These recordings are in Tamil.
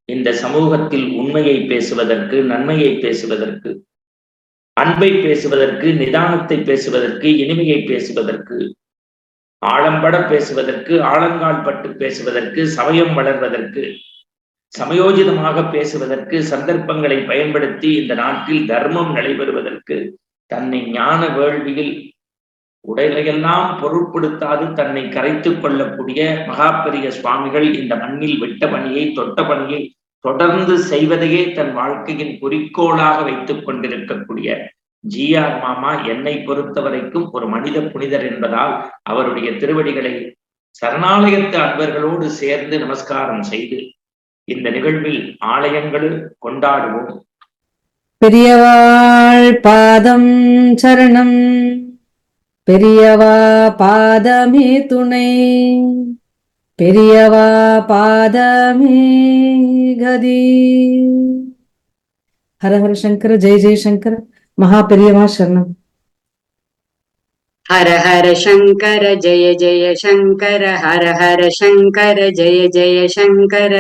இந்த சமூகத்தில் உண்மையை பேசுவதற்கு, நன்மையை பேசுவதற்கு, அன்பை பேசுவதற்கு, நிதானத்தை பேசுவதற்கு, இனிமையை பேசுவதற்கு, ஆழம்பட பேசுவதற்கு, ஆழங்கால் பட்டு பேசுவதற்கு, சமயம் வளர்வதற்கு, சமயோஜிதமாக பேசுவதற்கு, சந்தர்ப்பங்களை பயன்படுத்தி இந்த நாட்டில் தர்மம் நடைபெறுவதற்கு, தன்னை ஞான வேள்வியில் உடலையெல்லாம் பொருட்படுத்தாது தன்னை கரைத்துக் கொள்ளக்கூடிய மகாபெரிய சுவாமிகள் இந்த மண்ணில் விட்ட பணியை, தொட்ட பணியை தொடர்ந்து செய்வதையே தன் வாழ்க்கையின் குறிக்கோளாக வைத்துக் கொண்டிருக்கக்கூடிய ஜி.ஆர். மாமா என்னை பொறுத்த வரைக்கும் ஒரு மனித புனிதர் என்பதால் அவருடைய திருவடிகளை சரணாலயத்து அன்பர்களோடு சேர்ந்து நமஸ்காரம் செய்து இந்த நிகழ்வில் ஆலயங்களில் கொண்டாடுவோம். பெரியவாள் பாதம் சரணம், பெரியவா பாதமே துணை, பெரியவா பாதமே கதி. ஹர ஹர சங்கர, ஜெய ஜெய சங்கர, மகா பெரியவா சரணம். ஹர ஹர சங்கர, ஜெய ஜெய சங்கர, ஹர ஹர சங்கர, ஜெய ஜெய சங்கர,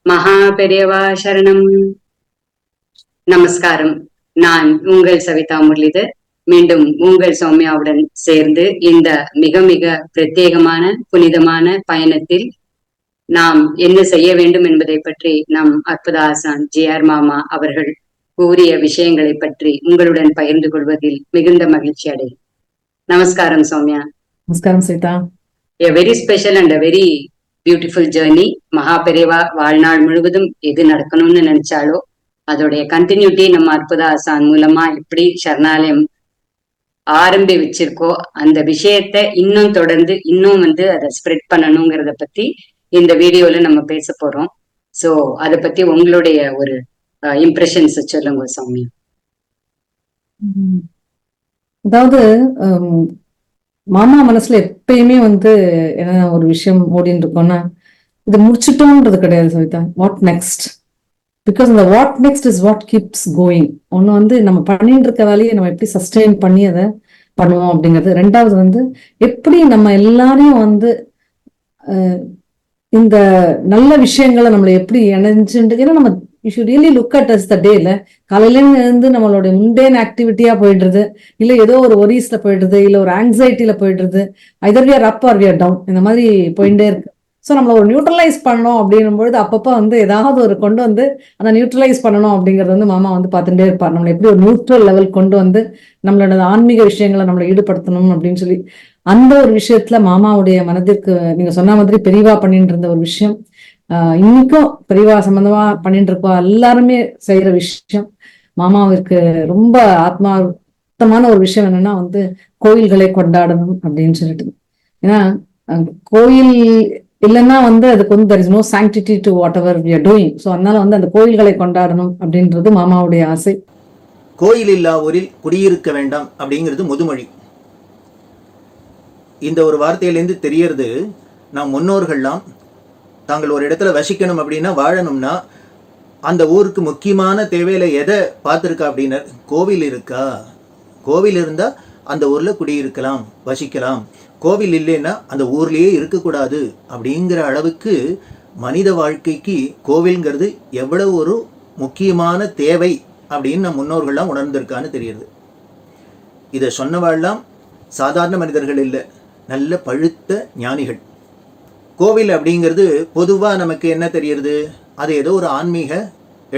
மகா பெரியவா சரணம். நமஸ்காரம். நான் உங்கள் சவிதா முரளிதர். மீண்டும் உங்கள் சௌமியாவுடன் சேர்ந்து இந்த மிக மிக பிரத்யேகமான புனிதமான பயணத்தில் நாம் என்ன செய்ய வேண்டும் என்பதை பற்றி நம் அற்புத ஆசான் ஜி.ஆர். மாமா அவர்கள் கூறிய விஷயங்களை பற்றி உங்களுடன் பகிர்ந்து கொள்வதில் மிகுந்த மகிழ்ச்சி அடை. நமஸ்காரம் சௌமியா. நமஸ்காரம் Savitha. A very special and a very beautiful journey. மகா பெரியவா வாழ்நாள் முழுவதும் எது நடக்கணும்னு நினைச்சாலோ அதோடைய கண்டினியூட்டி நம்ம அற்புத ஆசான் மூலமா எப்படி சரணாலயம் ஆரம்பி வச்சிருக்கோ அந்த விஷயத்த இன்னும் தொடர்ந்து இன்னும் அதை ஸ்ப்ரெட் பண்ணணுங்கிறத பத்தி இந்த வீடியோல நம்ம பேச போறோம். சோ அதை பத்தி உங்களுடைய ஒரு இம்ப்ரெஷன்ஸ் சொல்லுங்க சௌமியா. அதாவது மாமா மனசுல எப்பயுமே என்ன ஒரு விஷயம் ஓடின்னு இருக்கோம்னா, இது முடிச்சுட்டோன்றது கிடையாது சவிதா. What next? பிகாஸ் இந்த what next is what keeps going. ஒண்ணு நம்ம பண்ணிட்டு இருக்க வேலையை நம்ம எப்படி சஸ்டெயின் பண்ணி அதை பண்ணுவோம் அப்படிங்கிறது. ரெண்டாவது எப்படி நம்ம எல்லாரையும் இந்த நல்ல விஷயங்களை நம்மளை எப்படி இணைஞ்சுட்டு, ஏன்னா நம்ம you should really look at as the day. இல்ல காலையில இருந்து நம்மளுடைய முண்டேன் ஆக்டிவிட்டியா போயிடுறது, இல்ல ஏதோ ஒரு ஒரீஸ்ல போயிடுறது, இல்ல ஒரு ஆங்ஸைட்டில போயிடுறது, either we are up or we are down, இந்த மாதிரி போயிட்டே இருக்கு. ஸோ நம்மள ஒரு நியூட்ரலைஸ் பண்ணணும் அப்படின்னும் பொழுது அப்பப்போ ஏதாவது ஒரு கொண்டு அந்த நியூட்ரலைஸ் பண்ணணும் அப்படிங்கிறது மாமா பார்த்துட்டே இருப்பார். நம்மளை எப்படி ஒரு நியூட்ரல் லெவல் கொண்டு நம்மளோட ஆன்மீக விஷயங்களை நம்மளை ஈடுபடுத்தணும் அப்படின்னு சொல்லி அந்த ஒரு விஷயத்துல மாமாவுடைய மனதிற்கு நீங்க சொன்ன மாதிரி பெரியவா பண்ணிட்டு இருந்த ஒரு விஷயம், இன்னைக்கும் பெரியவா சம்பந்தமா பண்ணிட்டு இருக்கோம் எல்லாருமே செய்யற விஷயம். மாமாவிற்கு ரொம்ப ஆத்மார்த்தமான ஒரு விஷயம் என்னன்னா கோயில்களை கொண்டாடணும் அப்படின்னு சொல்லிட்டு. ஏன்னா கோயில் இல்லைன்னா அதுக்கு there is no sanctity to whatever we are doing. So அதனால அந்த கோயில்களை கொண்டாடணும் அப்படின்றது மாமாவுடைய ஆசை. கோயில் இல்லா ஊரில் குடியிருக்க வேண்டாம் அப்படிங்கிறது முதுமொழி. இந்த ஒரு வார்த்தையிலேருந்து தெரியறது, நாம் முன்னோர்கள்லாம் தாங்கள் ஒரு இடத்துல வசிக்கணும் அப்படின்னா, வாழணும்னா அந்த ஊருக்கு முக்கியமான தேவையில எதை பார்த்துருக்கா அப்படின்னா, கோவில் இருக்கா. கோவில் இருந்தா அந்த ஊர்ல குடியிருக்கலாம், வசிக்கலாம். கோவில் இல்லைன்னா அந்த ஊர்லயே இருக்கக்கூடாது அப்படிங்கிற அளவுக்கு மனித வாழ்க்கைக்கு கோவில்ங்கிறது எவ்வளவு ஒரு முக்கியமான தேவை அப்படின்னு நம் முன்னோர்கள்லாம் உணர்ந்திருக்கான்னு தெரியுது. இதை சொன்னவாழ்லாம் சாதாரண மனிதர்கள் இல்லை, நல்ல பழுத்த ஞானிகள். கோவில் அப்படிங்கிறது பொதுவா நமக்கு என்ன தெரியுது, அது ஏதோ ஒரு ஆன்மீக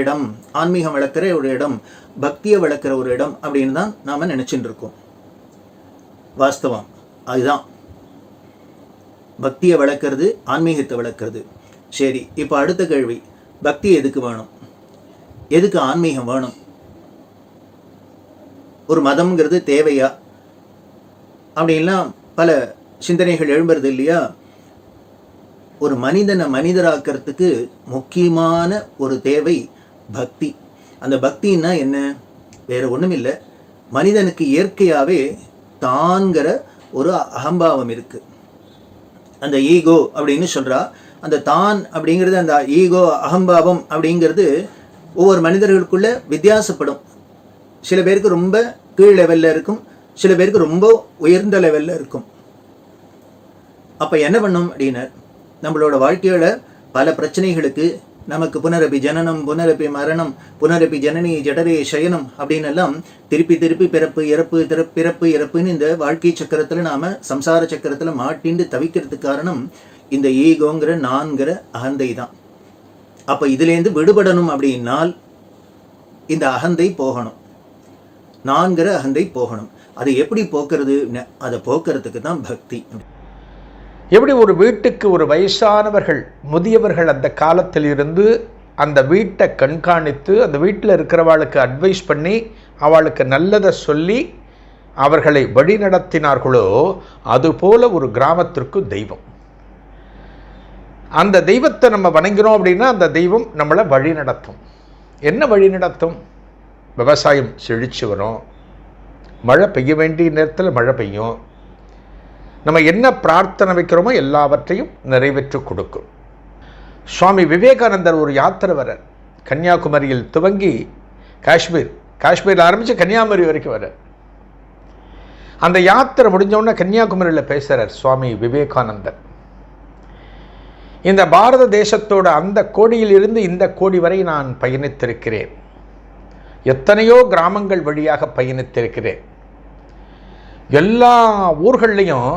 இடம், ஆன்மீகம் வளர்க்குற ஒரு இடம், பக்தியை வளர்க்குற ஒரு இடம் அப்படின்னு தான் நாம நினைச்சுட்டு இருக்கோம். வாஸ்தவம் அதுதான், பக்தியை வளர்க்கறது, ஆன்மீகத்தை வளர்க்கறது. சரி, இப்போ அடுத்த கேள்வி, பக்தி எதுக்கு வேணும், எதுக்கு ஆன்மீகம் வேணும், ஒரு மதம்ங்கிறது தேவையா அப்படின்லாம் பல சிந்தனைகள் எழும்புறது இல்லையா? ஒரு மனிதனை மனிதராக்கிறதுக்கு முக்கியமான ஒரு தேவை பக்தி. அந்த பக்தின்னா என்ன, வேற ஒன்றும் இல்லை, மனிதனுக்கு இயற்கையாகவே தான்கிற ஒரு அகம்பாவம் இருக்கு. அந்த ஈகோ அப்படின்னு சொல்றா, அந்த தான் அப்படிங்கிறது, அந்த ஈகோ அகம்பாவம் அப்படிங்கிறது ஒவ்வொரு மனிதர்களுக்குள்ள வித்தியாசப்படும். சில பேருக்கு ரொம்ப கீழ் லெவல்ல இருக்கும், சில பேருக்கு ரொம்ப உயர்ந்த லெவல்ல இருக்கும். அப்ப என்ன பண்ணும் அப்படின்னா, நம்மளோட வாழ்க்கையோட பல பிரச்சனைகளுக்கு நமக்கு புனரப்பி ஜனனம், புனரப்பி மரணம், புனரப்பி ஜனனி ஜடரே சயனம் அப்படின்னு எல்லாம் திருப்பி திருப்பி பிறப்பு இறப்பு பிறப்பு இறப்புன்னு இந்த வாழ்க்கை சக்கரத்தில் நாம் சம்சார சக்கரத்தில் மாட்டிண்டு தவிக்கிறதுக்கு காரணம் இந்த ஈகோங்கிற நான்கிற அகந்தை தான். அப்போ இதுலேருந்து விடுபடணும் அப்படின்னால் இந்த அகந்தை போகணும், நான்கிற அகந்தை போகணும். அதை எப்படி போக்குறது? அதை போக்குறதுக்கு தான் பக்தி. எப்படி ஒரு வீட்டுக்கு ஒரு வயசானவர்கள், முதியவர்கள் அந்த காலத்தில் இருந்து அந்த வீட்டை கண்காணித்து அந்த வீட்டில் இருக்கிறவாளுக்கு அட்வைஸ் பண்ணி அவளுக்கு நல்லதை சொல்லி அவர்களை வழி நடத்தினார்களோ, அதுபோல ஒரு கிராமத்திற்கு தெய்வம். அந்த தெய்வத்தை நம்ம வணங்கினோம் அப்படின்னா அந்த தெய்வம் நம்மளை வழி நடத்தும். என்ன வழி நடத்தும்? விவசாயம் செழிச்சு வரும், மழை பெய்ய வேண்டிய நேரத்தில் மழை பெய்யும், நம்ம என்ன பிரார்த்தனை வைக்கிறோமோ எல்லாவற்றையும் நிறைவேற்றி கொடுக்கும். சுவாமி விவேகானந்தர் ஒரு யாத்திரை வர கன்னியாகுமரியில் துவங்கி காஷ்மீரில் ஆரம்பித்து கன்னியாகுமரி வரைக்கும் வர. அந்த யாத்திரை முடிஞ்சவுடனே கன்னியாகுமரியில் பேசுகிறார் சுவாமி விவேகானந்தர். இந்த பாரத தேசத்தோட அந்த கோடியில் இருந்து இந்த கோடி வரை நான் பயணித்திருக்கிறேன், எத்தனையோ கிராமங்கள் வழியாக பயணித்திருக்கிறேன், எல்லா ஊர்கள்லையும்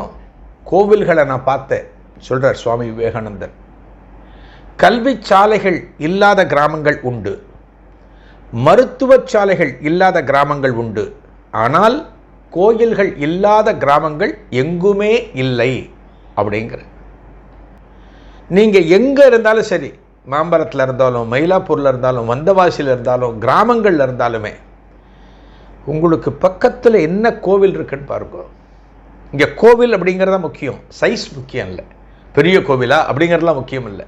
கோவில்களை நான் பார்த்தேன் சொல்கிறார் சுவாமி விவேகானந்தர். கல்வி சாலைகள் இல்லாத கிராமங்கள் உண்டு, மருத்துவ சாலைகள் இல்லாத கிராமங்கள் உண்டு, ஆனால் கோயில்கள் இல்லாத கிராமங்கள் எங்குமே இல்லை அப்படிங்கிற. நீங்கள் எங்கே இருந்தாலும் சரி, மாம்பரத்தில் இருந்தாலும், மயிலாப்பூரில் இருந்தாலும், வந்தவாசியில் இருந்தாலும், கிராமங்களில் இருந்தாலுமே உங்களுக்கு பக்கத்தில் என்ன கோவில் இருக்குன்னு பாருங்க. இங்கே கோவில் அப்படிங்கிறதா முக்கியம், சைஸ் முக்கியம் இல்லை. பெரிய கோவிலா அப்படிங்கிறதுலாம் முக்கியம் இல்லை.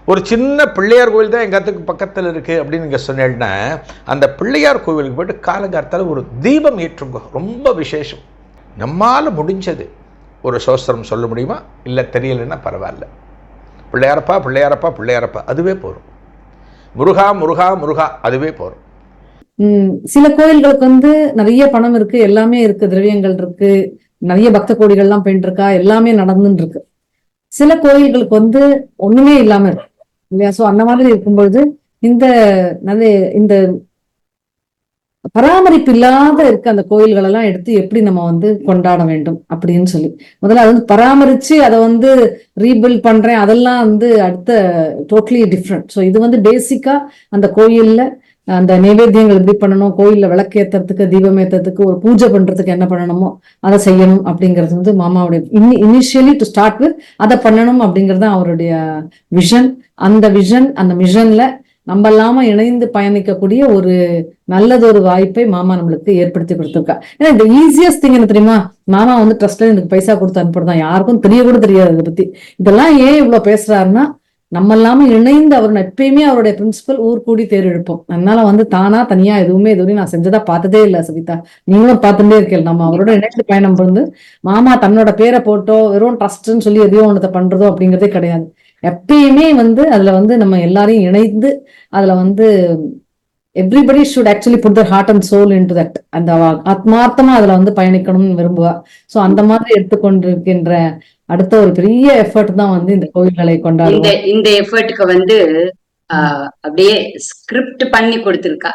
ஒரு சின்ன பிள்ளையார் கோவில் தான் எங்காத்துக்கு பக்கத்தில் இருக்குது அப்படின்னு நீங்கள் சொன்னீங்கன்னா அந்த பிள்ளையார் கோவிலுக்கு போய்ட்டு காலங்காலத்தால் ஒரு தீபம் ஏற்றுங்க, ரொம்ப விசேஷம். நம்மால் முடிஞ்சது ஒரு சோஸ்திரம் சொல்ல முடியுமா? இல்லை தெரியலைன்னா பரவாயில்ல, பிள்ளையாரப்பா பிள்ளையாரப்பா பிள்ளையாரப்பா அதுவே போகிறோம், முருகா முருகா முருகா அதுவே போகிறோம். சில கோயில்களுக்கு நிறைய பணம் இருக்கு, எல்லாமே இருக்கு, திரவியங்கள் இருக்கு, நிறைய பக்த கோடிகள்லாம் போயிட்டு இருக்கா, எல்லாமே நடந்துட்டு இருக்கு. சில கோயில்களுக்கு ஒண்ணுமே இல்லாம இருக்கு இல்லையா? சோ அந்த மாதிரி இருக்கும்பொழுது இந்த பராமரிப்பு இல்லாத இருக்க அந்த கோயில்கள் எல்லாம் எடுத்து எப்படி நம்ம கொண்டாட வேண்டும் அப்படின்னு சொல்லி முதல்ல அது பராமரிச்சு அதை ரீபில்ட் பண்றேன், அதெல்லாம் அடுத்த டோட்டலி டிஃப்ரெண்ட். ஸோ இது பேசிக்கா அந்த கோயில்ல அந்த நைவேத்தியங்கள் எப்படி பண்ணணும், கோயில்ல விளக்கு ஏத்துறதுக்கு, தீபம் ஏத்துறதுக்கு, ஒரு பூஜை பண்றதுக்கு என்ன பண்ணணுமோ அதை செய்யணும் அப்படிங்கிறது மாமாவுடைய இனிஷியலி டு ஸ்டார்ட் வித் அதை பண்ணணும் அப்படிங்கிறது அவருடைய விஷன். அந்த விஷன், அந்த மிஷன்ல நம்ம இல்லாம இணைந்து பயணிக்கக்கூடிய ஒரு நல்லதொரு வாய்ப்பை மாமா நம்மளுக்கு ஏற்படுத்தி கொடுத்துருக்கா. ஏன்னா இந்த ஈஸியஸ்ட் திங் என்ன தெரியுமா, மாமா ட்ரஸ்ட்ல எனக்கு பைசா கொடுத்து அனுப்புறதான், யாருக்கும் தெரிய கூட தெரியாது இதை பத்தி. இதெல்லாம் ஏன் இவ்வளவு பேசுறாருன்னா, நம்ம இல்லாம இணைந்து அவர் எப்பயுமே அவருடைய பிரின்சிபல் ஊர் கூடி தேர் எழுப்போம். அதனால தானா தனியா எதுவுமே இதுவரையும் நான் செஞ்சதா பார்த்ததே இல்லை சவிதா, நீங்களும் பார்த்துட்டே இருக்கீங்க. நம்ம அவரோட இணைந்து பயணம் பண்ணு, மாமா தன்னோட பேரை போட்டோ வெறும் ட்ரஸ்ட்ன்னு சொல்லி எதையோ ஒன்றத்தை பண்றதோ அப்படிங்கிறதே கிடையாது. எப்பயுமே அதுல நம்ம எல்லாரையும் இணைந்து அதுல everybody should actually put their heart and soul into that. அந்த ஆத்மார்த்தமா அதுல பயணிக்கணும்னு விரும்புவா. சோ அந்த மாதிரி எடுத்துக்கொண்டிருக்கின்ற அடுத்த ஒரு பெரிய எஃபர்ட் தான் இந்த கோயில்களை கொண்டாடுவோம். இந்த எஃபர்ட்டுக்கு அப்படியே ஸ்கிரிப்ட் பண்ணி கொடுத்திருக்கா.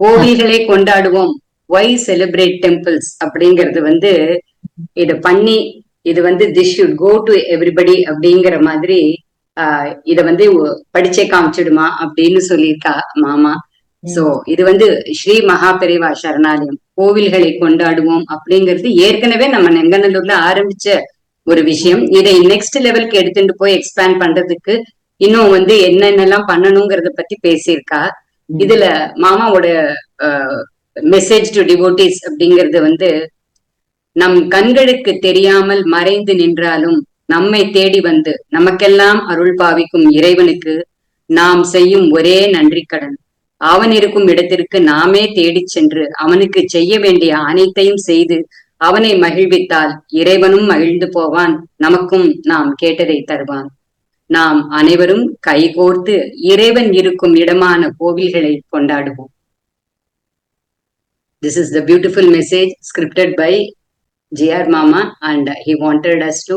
கோவில்களை கொண்டாடுவோம், why celebrate temples அப்படிங்கிறது இத பண்ணி இது this should go to everybody அப்படிங்கிற மாதிரி இத படிச்சே காமிச்சிடுமா அப்படின்னு சொல்லியிருக்கா மாமா. சோ இது ஸ்ரீ மகா பெரிவா சரணாலயம் கோவில்களை கொண்டாடுவோம் அப்படிங்கிறது ஏற்கனவே நம்ம நெங்கநல்லூர்ல ஆரம்பிச்ச ஒரு விஷயம். இதை நெக்ஸ்ட் லெவலுக்கு எடுத்துட்டு போய் எக்ஸ்பேண்ட் பண்றதுக்கு இன்னும் என்னென்னலாம் பண்ணணுங்கிறத பத்தி பேசியிருக்கா. இதுல மாமாவோட மெசேஜ் டு டிவோட்டீஸ் அப்படிங்கிறது நம் கண்களுக்கு தெரியாமல் மறைந்து நின்றாலும் நம்மை தேடி நமக்கெல்லாம் அருள் பாவிக்கும் இறைவனுக்கு நாம் செய்யும் ஒரே நன்றி கடன், அவன் இருக்கும் இடத்திற்கு நாமே தேடிச் சென்று அவனுக்கு செய்ய வேண்டிய அனைத்தையும் செய்து அவனை மகிழ்வித்தால் இறைவனும் மகிழ்ந்து போவான், நமக்கும் நாம் கேட்டதை தருவான். நாம் அனைவரும் கைகோர்த்து இறைவன் இருக்கும் இடமான கோவில்களை கொண்டாடுவோம். This is the beautiful message scripted by G.R. Mama, and he wanted us to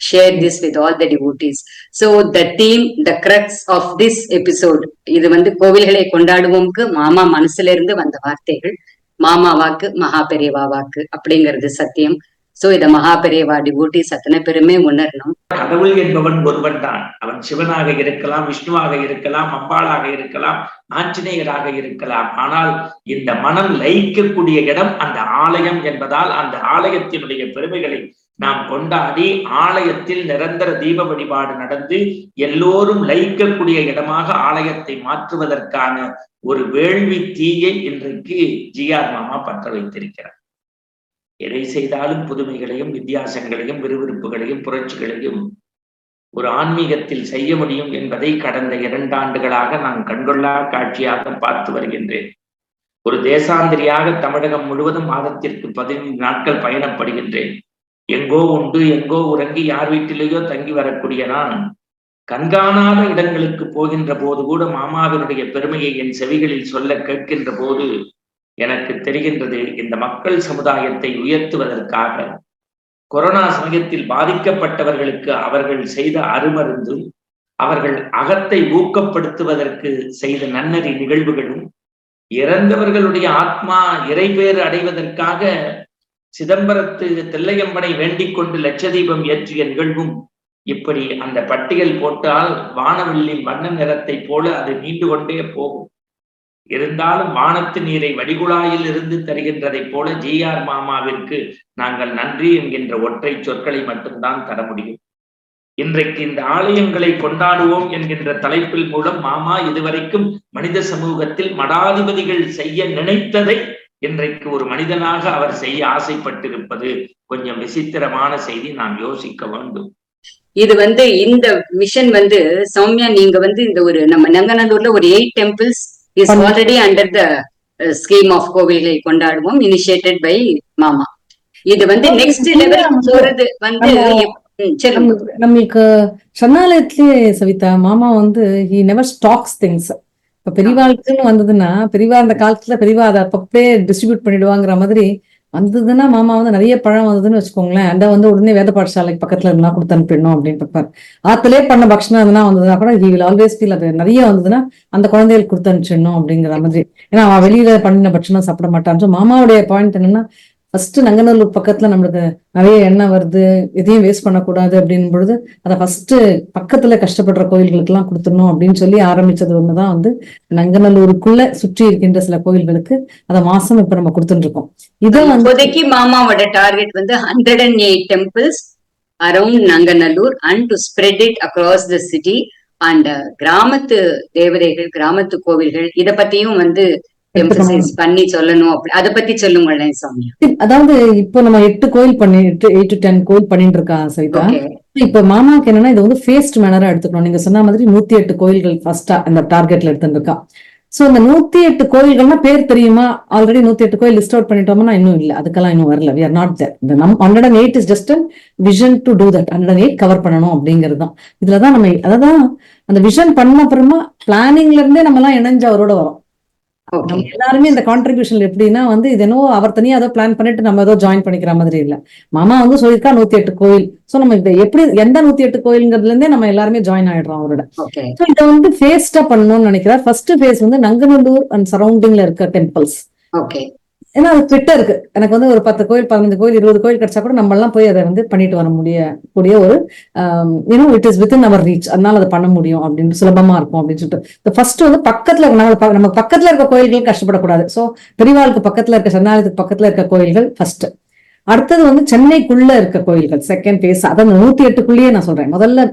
share this with all the devotees. So the theme, the crux of this episode, இது வந்து கோவில்களை கொண்டாடுவோம்க்கு மாமா மனசுல இருந்து வந்த வார்த்தைகள். மாமா வாக்கு மகா பெரியவா வாக்கு அப்படிங்கிறது சத்தியம். சோ இத மகா பெரியவா டிவோட்டிஸ் அத்தனை பேருமே உணரணும். கடவுள் என்பவன் ஒருவன் தான். அவன் சிவனாக இருக்கலாம், விஷ்ணுவாக இருக்கலாம், அம்பாளாக இருக்கலாம், ஆஞ்சநேயராக இருக்கலாம். ஆனால் இந்த மனம் லயிக்கக்கூடிய இடம் அந்த ஆலயம் என்பதால் அந்த ஆலயத்தினுடைய பெருமைகளை நாம் கொண்டாடி ஆலயத்தில் நிரந்தர தீப வழிபாடு நடந்து எல்லோரும் லயிக்கக்கூடிய இடமாக ஆலயத்தை மாற்றுவதற்கான ஒரு வேள்வி தீயை இன்றைக்கு ஜிஆர் மாமா பற்ற வைத்திருக்கிறார். எதை செய்தாலும் புதுமைகளையும் வித்தியாசங்களையும் விறுவிறுப்புகளையும் புரட்சிகளையும் ஒரு ஆன்மீகத்தில் செய்ய முடியும் என்பதை கடந்த 2 ஆண்டுகளாக நான் கண்கொள்ளா காட்சியாக பார்த்து வருகின்றேன். ஒரு தேசாந்திரியாக தமிழகம் முழுவதும் மாதத்திற்கு 15 நாட்கள் பயணப்படுகின்றேன். எங்கோ உண்டு எங்கோ உறங்கி யார் வீட்டிலேயோ தங்கி வரக்கூடிய நான் கண்காணாத இடங்களுக்கு போகின்ற போது கூட மாமாவினுடைய பெருமையை என் செவிகளில் சொல்ல கேட்கின்ற போது எனக்கு தெரிகின்றது, இந்த மக்கள் சமுதாயத்தை உயர்த்துவதற்காக கொரோனா சமயத்தில் பாதிக்கப்பட்டவர்களுக்கு அவர்கள் செய்த அருமருந்தும் அவர்கள் அகத்தை ஊக்கப்படுத்துவதற்கு செய்த நன்னறி நிகழ்வுகளும் இறந்தவர்களுடைய ஆத்மா இறைபேறு அடைவதற்காக சிதம்பரத்து தில்லையம்பனை வேண்டிக் கொண்டு லட்சதீபம் ஏற்றிய நிகழ்வும் இப்படி அந்த பட்டியல் போட்டால் வானவில்லின் வண்ண நிறத்தை போல அது நீண்டு கொண்டே போகும். இருந்தாலும் வானத்து நீரை வடிகுழாயில் இருந்து தருகின்றதை போல ஜிஆர் மாமாவிற்கு நாங்கள் நன்றி என்கின்ற ஒற்றை சொற்களை மட்டும்தான் தர முடியும். இன்றைக்கு இந்த ஆலயங்களை கொண்டாடுவோம் என்கின்ற தலைப்பில் மூலம் மாமா இதுவரைக்கும் மனித சமூகத்தில் மடாதிபதிகள் செய்ய நினைத்ததை இன்றைக்கு ஒரு மனிதனாக அவர் செய்ய ஆசைப்பட்டிருப்பது கொஞ்சம் விசித்திரமான செய்தி. நாம் யோசிக்க வேண்டும். இது வந்து இந்த மிஷன் வந்து சௌமியா நீங்க வந்து இந்த ஒரு நம்ம நங்கநல்லூர்ல ஒரு 8 temples is already under the scheme of கோவில்களை கொண்டாடுவோம் initiated by மாமா. இது வந்து நெக்ஸ்ட் லெவல் போறது வந்து நம்மளுக்கு சரணாலயத்திலேயே சவிதா மாமா வந்து he never stocks things. இப்ப பெரியவாளுக்குன்னு வந்ததுன்னா பெரியவா அந்த காலத்துல பெரியவா அதை அப்பப்பே டிஸ்ட்ரிபியூட் பண்ணிடுவாங்கிற மாதிரி வந்ததுன்னா மாமா வந்து நிறைய பழம் வந்ததுன்னு வச்சுக்கோங்களேன், அந்த வந்து உடனே வேத பாடசாலைக்கு பக்கத்துல இருந்தா கொடுத்து அனுப்பிடணும் அப்படின்னு பார்ப்பாரு. ஆத்திலே பண்ண பக்ஷணம் எதுனா வந்ததுன்னா கூட he will always feel அது நிறைய வந்ததுன்னா அந்த குழந்தைகளுக்கு கொடுத்து அனுப்பிச்சிடணும் அப்படிங்கிற மாதிரி. ஏன்னா அவன் வெளியில பண்ணின பட்சணம் சாப்பிட மாட்டான். மாமாவுடைய பாயிண்ட் என்னன்னா ஃபர்ஸ்ட் நங்கநல்லூர் பக்கத்துல நம்மளுக்கு நிறைய எண்ணெய் வருது, எதையும் வேஸ்ட் பண்ணக்கூடாது அப்படின்னு பொழுது அதை ஃபர்ஸ்ட் பக்கத்துல கஷ்டப்படுற கோயில்களுக்கு எல்லாம் கொடுத்துடணும் அப்படின்னு சொல்லி ஆரம்பிச்சது ஒண்ணுதான் வந்து நங்கநல்லூருக்குள்ள சுற்றி இருக்கின்ற சில கோயில்களுக்கு அதை மாசம் இப்ப நம்ம கொடுத்துட்டு இருக்கோம். இதை இப்போதைக்கு மாமாவோட டார்கெட் வந்து 108 temples around Nanganallur and to spread it across the city and கிராமத்து தேவதைகள் கிராமத்து கோவில்கள் இத பத்தியும் வந்து எம்பசைஸ் பண்ணி சொல்லணும். அத பத்தி சொல்லுங்களேன் சௌமியா. அதாவது இப்போ நம்ம 8 to 10 கோயில் பண்ணிட்டு இருக்கா சரிதா. இப்ப மாமாவுக்கு என்னன்னா இது வந்து ஃபேஸ்ட் மேனரா எடுத்துக்கணும். நீங்க சொன்ன மாதிரி 108 கோயில்கள் ஃபர்ஸ்டா அந்த டார்கெட்ல எடுத்துட்டு இருக்கா. சோ இந்த 108 கோயில்கள்னா பேர் தெரியுமா? ஆல்ரெடி 108 கோயில் லிஸ்ட் அவுட் பண்ணிட்டோம்னா இன்னும் இல்ல, அதுக்கெல்லாம் இன்னும் வரல. we are not there. இந்த 108 is just a vision to do that. 108 cover பண்ணணும் அப்படிங்கிறது தான். இதுலதான் நம்ம அதான் அந்த விஷன் பண்ண அப்புறமா பிளானிங்ல இருந்தே நம்ம எல்லாம் இணைஞ்சு அவரோட வரோம். நம்ம எல்லாருமே இந்த கான்ட்ரிபியூஷன் எப்படின்னா வந்து இது என்னவோ அவர் தனியா ஏதோ பிளான் பண்ணிட்டு நம்ம ஏதோ ஜாயின் பண்ணிக்கிற மாதிரி இல்ல. மாமா வந்து சொல்லியிருக்கா 108 கோயில். சோ நம்ம இதை எப்படி எந்த 108 கோயில்ங்கிறதுல இருந்தே நம்ம எல்லாருமே ஜாயின் ஆயிடுறோம் அவரோட. சோ இதை வந்து ஃபேஸ்டா பண்ணணும்னு நினைக்கிறார். ஃபர்ஸ்ட் ஃபேஸ் வந்து நங்கநல்லூர் அண்ட் சரௌண்டிங்ல இருக்க டெம்பிள்ஸ். ஏன்னா அது கிட்ட இருக்கு. எனக்கு வந்து ஒரு 10 கோயில் 15 கோயில் 20 கோயில் கிடைச்சா கூட நம்ம எல்லாம் போய் அதை வந்து பண்ணிட்டு வர கூடிய ஒரு it is within our reach. அதனால அதை பண்ண முடியும் அப்படின்னு சுலபமா இருக்கும் அப்படின்னு சொல்லிட்டு ஃபர்ஸ்ட் வந்து பக்கத்துல நம்ம பக்கத்துல இருக்க கோயில்கள் கஷ்டப்படக்கூடாது. சோ பெரியவாளுக்கு பக்கத்துல இருக்க சரணாலயத்துக்கு பக்கத்துல இருக்க கோயில்கள் ஃபர்ஸ்ட். அடுத்தது வந்து சென்னைக்குள்ள இருக்க கோயில்கள் செகண்ட் பேஸ். அதான் 108க்குள்ளேயே நான் சொல்றேன். முதல்ல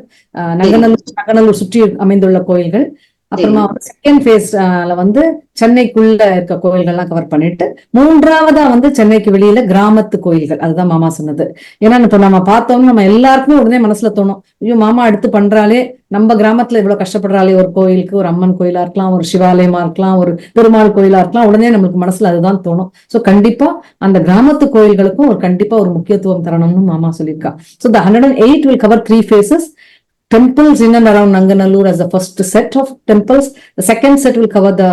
நங்கநல்லூர் சுற்றி அமைந்துள்ள கோயில்கள், அப்புறமா செகண்ட் ஃபேஸ்ல வந்து சென்னைக்குள்ள இருக்க கோயில்கள்லாம் கவர் பண்ணிட்டு மூன்றாவதா வந்து சென்னைக்கு வெளியில கிராமத்து கோயில்கள். அதுதான் மாமா சொன்னது. ஏன்னா இப்ப நம்ம பார்த்தோம்னா நம்ம எல்லாருக்குமே உடனே மனசுல தோணும், ஐயோ மாமா எடுத்து பண்றாலே, நம்ம கிராமத்துல இவ்வளவு கஷ்டப்படுறாலே, ஒரு கோயிலுக்கு ஒரு அம்மன் கோயிலா இருக்கலாம், ஒரு சிவாலயமா இருக்கலாம், ஒரு பெருமாள் கோயிலா இருக்கலாம், உடனே நம்மளுக்கு மனசுல அதுதான் தோணும். சோ கண்டிப்பா அந்த கிராமத்து கோயில்களுக்கும் கண்டிப்பா ஒரு முக்கியத்துவம் தரணும்னு மாமா சொல்லியிருக்கா. So the 108 will cover 3 phases. Temples in and around Nanganallur as the first set of temples. The second set will cover the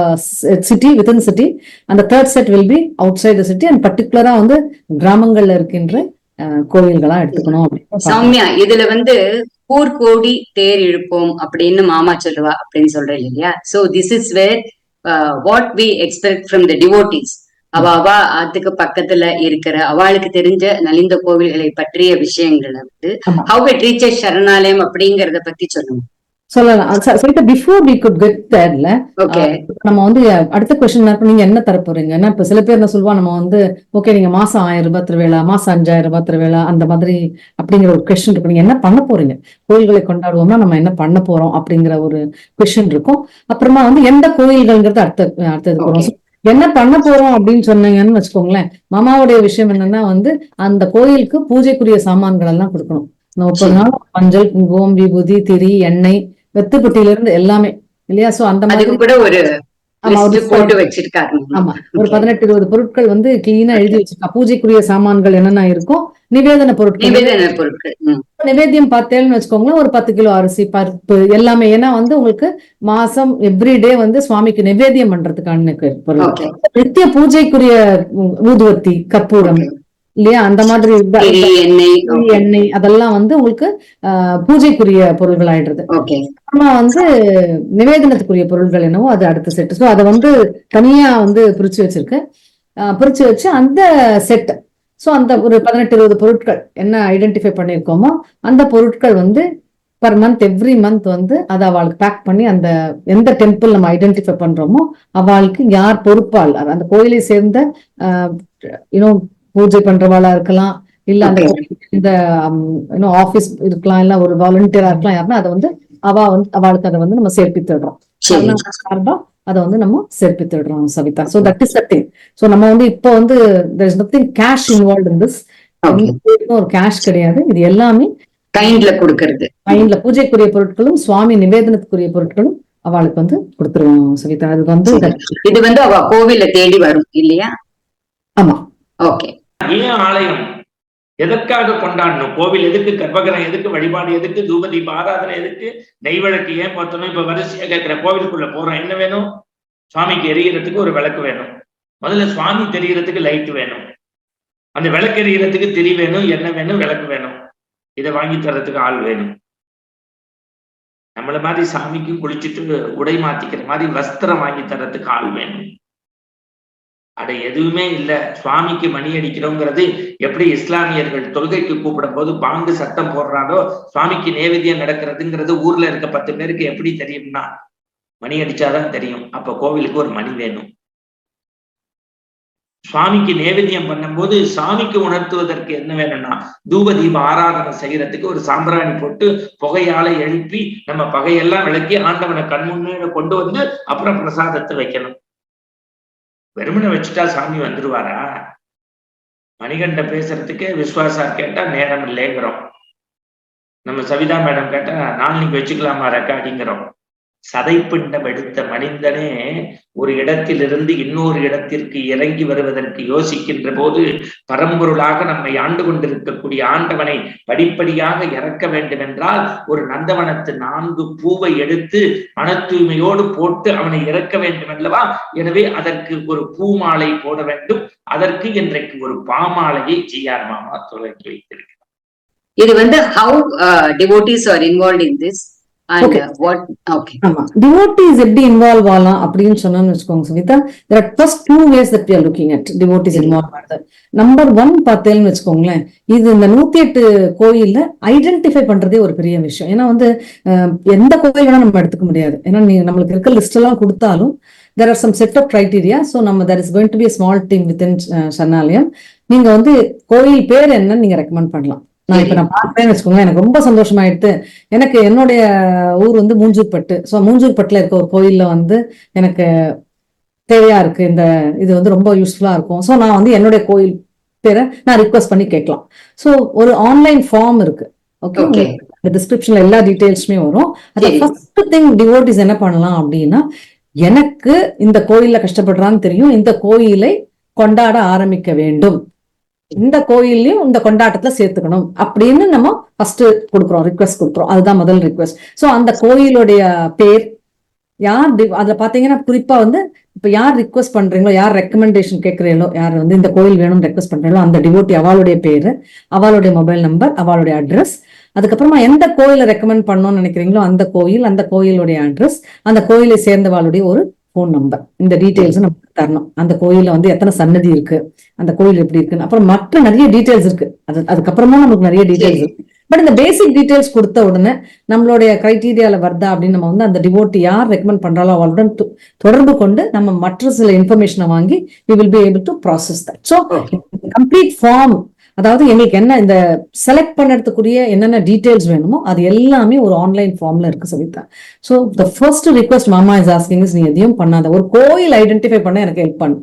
city, within the city, and the third set will be outside the city and particular on the கிராமங்கள்ல இருக்கின்ற கோவில்களா எடுத்துக்கணும் அப்படின்னு சௌமியா, இதுல கூர்கோடி தேர் இழுப்போம் அப்படின்னு மாமா சொல்லுவா அப்படின்னு சொல்றேன் இல்லையா? So this is where what we expect from the devotees. அவ அதுக்கு பக்கத்துல இருக்கிற அவளுக்கு தெரிஞ்ச நலிந்த கோவில்களை பற்றிய விஷயங்களை ஹவ் இட் ரீச்சஸ் சரணாலயம் அப்படிங்கறத பத்தி சொல்லுங்க. சொல்லலாம். பிஃபோர் வி குட் கெட் தேர்ல நம்ம அடுத்த கொஸ்டின் நீங்க என்ன தர போறீங்க? ஏன்னா இப்ப சில பேர் என்ன சொல்லுவா, நம்ம ஓகே நீங்க மாசம் 1000 ரூபாய் திருவேளா, மாசம் 5000 ரூபாய் திருவேளா, அந்த மாதிரி அப்படிங்கிற ஒரு கொஸ்டின் இருக்கும். நீங்க என்ன பண்ண போறீங்க? கோயில்களை கொண்டாடுவோம்னா நம்ம என்ன பண்ண போறோம் அப்படிங்கிற ஒரு கொஸ்டின் இருக்கும். அப்புறமா எந்த கோயில்கள்ங்கிறது அடுத்தது போறோம். என்ன பண்ண போறோம் அப்படின்னு சொன்னீங்கன்னு வச்சுக்கோங்களேன். மாமாவுடைய விஷயம் என்னன்னா அந்த கோயிலுக்கு பூஜைக்குரிய சாமான்கள் எல்லாம் கொடுக்கணும். 30 நாள் மஞ்சள், குங்குமம், விபூதி, திரி, எண்ணெய், வெத்துப்பட்டியில இருந்து எல்லாமே இல்லையா? சோ அந்த மாதிரி கூட ஒரு போட்டு வச்சிருக்காரு. ஆமா, ஒரு 18-20 பொருட்கள் கிளீனா எழுதி வச்சிருக்கா. பூஜைக்குரிய சாமான்கள் என்னென்ன இருக்கும், நிவேதன பொருட்கள். நிவேத்தியம் பார்த்தேன்னு வச்சுக்கோங்களேன், ஒரு 10 கிலோ அரிசி, பருப்பு எல்லாமே. ஏன்னா உங்களுக்கு மாசம் எவ்ரிடே சுவாமிக்கு நிவேத்தியம் பண்றதுக்கான பொருள். நித்திய பூஜைக்குரிய ஊதுவத்தி, கற்பூரம் இல்லையா, அந்த மாதிரி எண்ணெய் அதெல்லாம் உங்களுக்கு பூஜைக்குரிய பொருள்கள் ஆயிடுறது. ஆனா நிவேதனத்துக்குரிய பொருள்கள் என்னவோ அது அடுத்த செட். சோ அதை தனியா பிரிச்சு வச்சிருக்கு. பிரிச்சு வச்சு அந்த செட், சோ அந்த ஒரு 18-20 பொருட்கள் என்ன ஐடென்டிஃபை பண்ணிருக்கோமோ அந்த பொருட்கள் பர் மந்த் எவ்ரி மந்த் அதை அவளுக்கு பேக் பண்ணி அந்த எந்த டெம்பிள் நம்ம ஐடென்டிஃபை பண்றோமோ அவளுக்கு யார் பொறுப்பாள், அந்த கோயிலை சேர்ந்த பூஜை பண்றவாளா இருக்கலாம், இல்ல அந்த இந்த ஆபீஸ் இருக்கலாம், இல்ல ஒரு வாலண்டியரா இருக்கலாம். யாருன்னா அதை அவளுக்கு அதை நம்ம சேர்ப்பித்துடுறோம். அதை நம்ம சேர்ப்பித்துடுறோம் Savita. So that is the thing. So நம்ம இப்போ there is nothing cash involved in this. ஒரு கேஷ் கிடையாது. இது எல்லாமே கைண்ட்ல கொடுக்கிறது. கைண்ட்ல பூஜைக்குரிய பொருட்களும் சுவாமி நிவேதனத்துக்குரிய பொருட்களும் அவளுக்கு கொடுத்துருவோம் சவிதா. அது இது அவ கோவில தேடி வரும் இல்லையா? ஆமா. ஓகே. ஏன் ஆலயம் எதற்காக கொண்டாடணும்? கோவில் எதுக்கு? கர்ப்பகிரகம் எதுக்கு? வழிபாடு எதுக்கு? தூபதீப ஆராதனை எதுக்கு? நெய்விளக்கு ஏன் பார்த்தோம்? இப்ப வரிசையா கேட்கிற கோவிலுக்குள்ள போறோம், என்ன வேணும்? சுவாமிக்கு எரியறதுக்கு ஒரு விளக்கு வேணும். முதல்ல சுவாமி தெரியறதுக்கு லைட் வேணும். அந்த விளக்கு எரியறதுக்கு திரி வேணும், எண்ணெய் வேணும், விளக்கு வேணும். இதை வாங்கி தர்றதுக்கு ஆள் வேணும். நம்மள மாதிரி சாமிக்கும் குளிச்சுட்டு உடை மாத்திக்கிற மாதிரி வஸ்திரம் வாங்கி தர்றதுக்கு ஆள் வேணும். அட எதுவுமே இல்ல. சுவாமிக்கு மணி அடிக்கிறோங்கிறது எப்படி இஸ்லாமியர்கள் தொழுகைக்கு கூப்பிடும் போது பாங்கு சத்தம் போடுறாரோ சுவாமிக்கு நேவேத்தியம் நடக்கிறதுங்கிறது ஊர்ல இருக்க 10 பேருக்கு எப்படி தெரியும்னா மணி அடிச்சாதான் தெரியும். அப்ப கோவிலுக்கு ஒரு மணி வேணும். சுவாமிக்கு நேவேத்தியம் பண்ணும்போது சாமிக்கு உணர்த்துவதற்கு என்ன வேணும்னா தூப தீப ஆராதனை செய்யறதுக்கு ஒரு சாம்பிராணி போட்டு புகையால எழுப்பி நம்ம பகையெல்லாம் விளக்கி ஆண்டவனை கண்முன்னே கொண்டு அப்புறம் பிரசாதத்தை வைக்கணும். வெறுமனை வச்சுட்டா சாமி வந்துருவாரா? மணிகண்ட பேசுறதுக்கே விஸ்வாசா கேட்டா நேரம் இல்லைங்கிறோம். நம்ம சவிதா மேடம் கேட்டா நாளைக்கு வச்சுக்கலாமா ரெக்கார்டிங்கிறோம். சதைப்பிண்டம் எடுத்த மனிதனே ஒரு இடத்திலிருந்து இன்னொரு இடத்திற்கு இறங்கி வருவதற்கு யோசிக்கின்ற போது பரம்பொருளாக நம்மை ஆண்டு கொண்டிருக்கக்கூடிய ஆண்டவனை படிப்படியாக இறக்க வேண்டும் என்றால் ஒரு நந்தவனத்து 4 பூவை எடுத்து மன தூய்மையோடு போட்டு அவனை இறக்க வேண்டும் அல்லவா? எனவே அதற்கு ஒரு பூமாலை போட வேண்டும். அதற்கு இன்றைக்கு ஒரு பாமாலையை ஜிஆர் மாமா தொடங்கி வைத்திருக்கிறார். இது how devotees are involved in this. Devotees எப்படி இன்வால்வ் ஆகலாம் அப்படின்னு சொன்னோம்னு வச்சுக்கோங்க Savitha. There are first 2 ways that we are looking at devotees involved. Number 1 பார்த்தேன்னு வச்சுக்கோங்களேன், இது இந்த 108 கோயில்ல ஐடென்டிஃபை பண்றதே ஒரு பெரிய விஷயம். ஏன்னா எந்த கோயில் வேணா நம்ம எடுத்துக்க முடியாது. ஏன்னா நம்மளுக்கு இருக்க லிஸ்ட் எல்லாம் கொடுத்தாலும் there are some set of criteria. So there is going to be a small team within சரணாலயம். நீங்க கோயில் பேர் என்னன்னு நீங்க ரெக்கமெண்ட் பண்ணலாம். நான் பார்த்தேன்னு வச்சுக்கோங்க, எனக்கு ரொம்ப சந்தோஷமாயிடுது. எனக்கு என்னுடைய ஊர் மூஞ்சூர்பட்டு. ஸோ மூஞ்சூர்பட்டுல இருக்க ஒரு கோயில்ல எனக்கு தேவையா இருக்கு, இந்த இது ரொம்ப யூஸ்ஃபுல்லா இருக்கும். ஸோ நான் என்னுடைய கோயில் பேரை நான் ரிக்வெஸ்ட் பண்ணி கேட்கலாம். ஸோ ஒரு ஆன்லைன் ஃபார்ம் இருக்கு. ஓகே, டிஸ்கிரிப்ஷன்ல எல்லா டீடைல்ஸுமே வரும். அது ஃபர்ஸ்ட் திங் டிவோட்டிஸ் என்ன பண்ணலாம் அப்படின்னா, எனக்கு இந்த கோயில்ல கஷ்டப்படுறான்னு தெரியும், இந்த கோயிலை கொண்டாட ஆரம்பிக்க வேண்டும், இந்த கோயிலையும் இந்த கொண்டாட்டத்துல சேர்த்துக்கணும் அப்படின்னு நம்ம ஃபர்ஸ்ட் கொடுக்குறோம், ரிக்வெஸ்ட் கொடுக்குறோம். அதுதான் முதல் ரிக்வெஸ்ட். சோ அந்த கோயிலுடைய பேர் யார், அதுல பாத்தீங்கன்னா குறிப்பா இப்ப யார் ரிக்வஸ்ட் பண்றீங்களோ, யார் ரெக்கமெண்டேஷன் கேட்கறீங்களோ, யார் வந்து இந்த கோயில் வேணும்னு ரெக்வஸ்ட் பண்றீங்களோ அந்த டிவோட்டி அவளுடைய பேரு, அவளுடைய மொபைல் நம்பர், அவளுடைய அட்ரஸ், அதுக்கப்புறமா எந்த கோயிலை ரெக்கமெண்ட் பண்ணணும்னு நினைக்கிறீங்களோ அந்த கோயில், அந்த கோயிலுடைய அட்ரஸ், அந்த கோயிலை சேர்ந்தவாளுடைய ஒரு ஃபோன் நம்பர், இந்த டீடைல்ஸ் நமக்கு தரணும். அந்த கோயில்ல வந்து எத்தனை சன்னதி இருக்கு, அந்த கோயில் எப்படி இருக்குன்னு, அப்புறம் மற்ற நிறைய டீடைல்ஸ் இருக்கு. அதுக்கப்புறமா நமக்கு நிறைய டீடைல்ஸ் இருக்கு. பட் இந்த பேசிக் டீடைல்ஸ் கொடுத்த உடனே நம்மளுடைய கிரைட்டீரியால வருதா அப்படின்னு நம்ம வந்து அந்த டிவோட்டி யார் ரெக்கமெண்ட் பண்றாலோ அவளுடன் தொடர்பு கொண்டு நம்ம மற்ற சில இன்ஃபர்மேஷனை வாங்கி we will be able to process that. So complete form, அதாவது எங்களுக்கு என்ன இந்த செலக்ட் பண்ணறதுக்குரிய என்னென்ன டீடைல்ஸ் வேணுமோ அது எல்லாமே ஒரு ஆன்லைன் ஃபார்ம்ல இருக்கு Savita. So the first request மாமா இஸ் ஆஸ்கிங் இஸ், நீ எதையும் பண்ணாத, ஒரு கோயில் ஐடென்டிஃபை பண்ண எனக்கு ஹெல்ப் பண்ணு.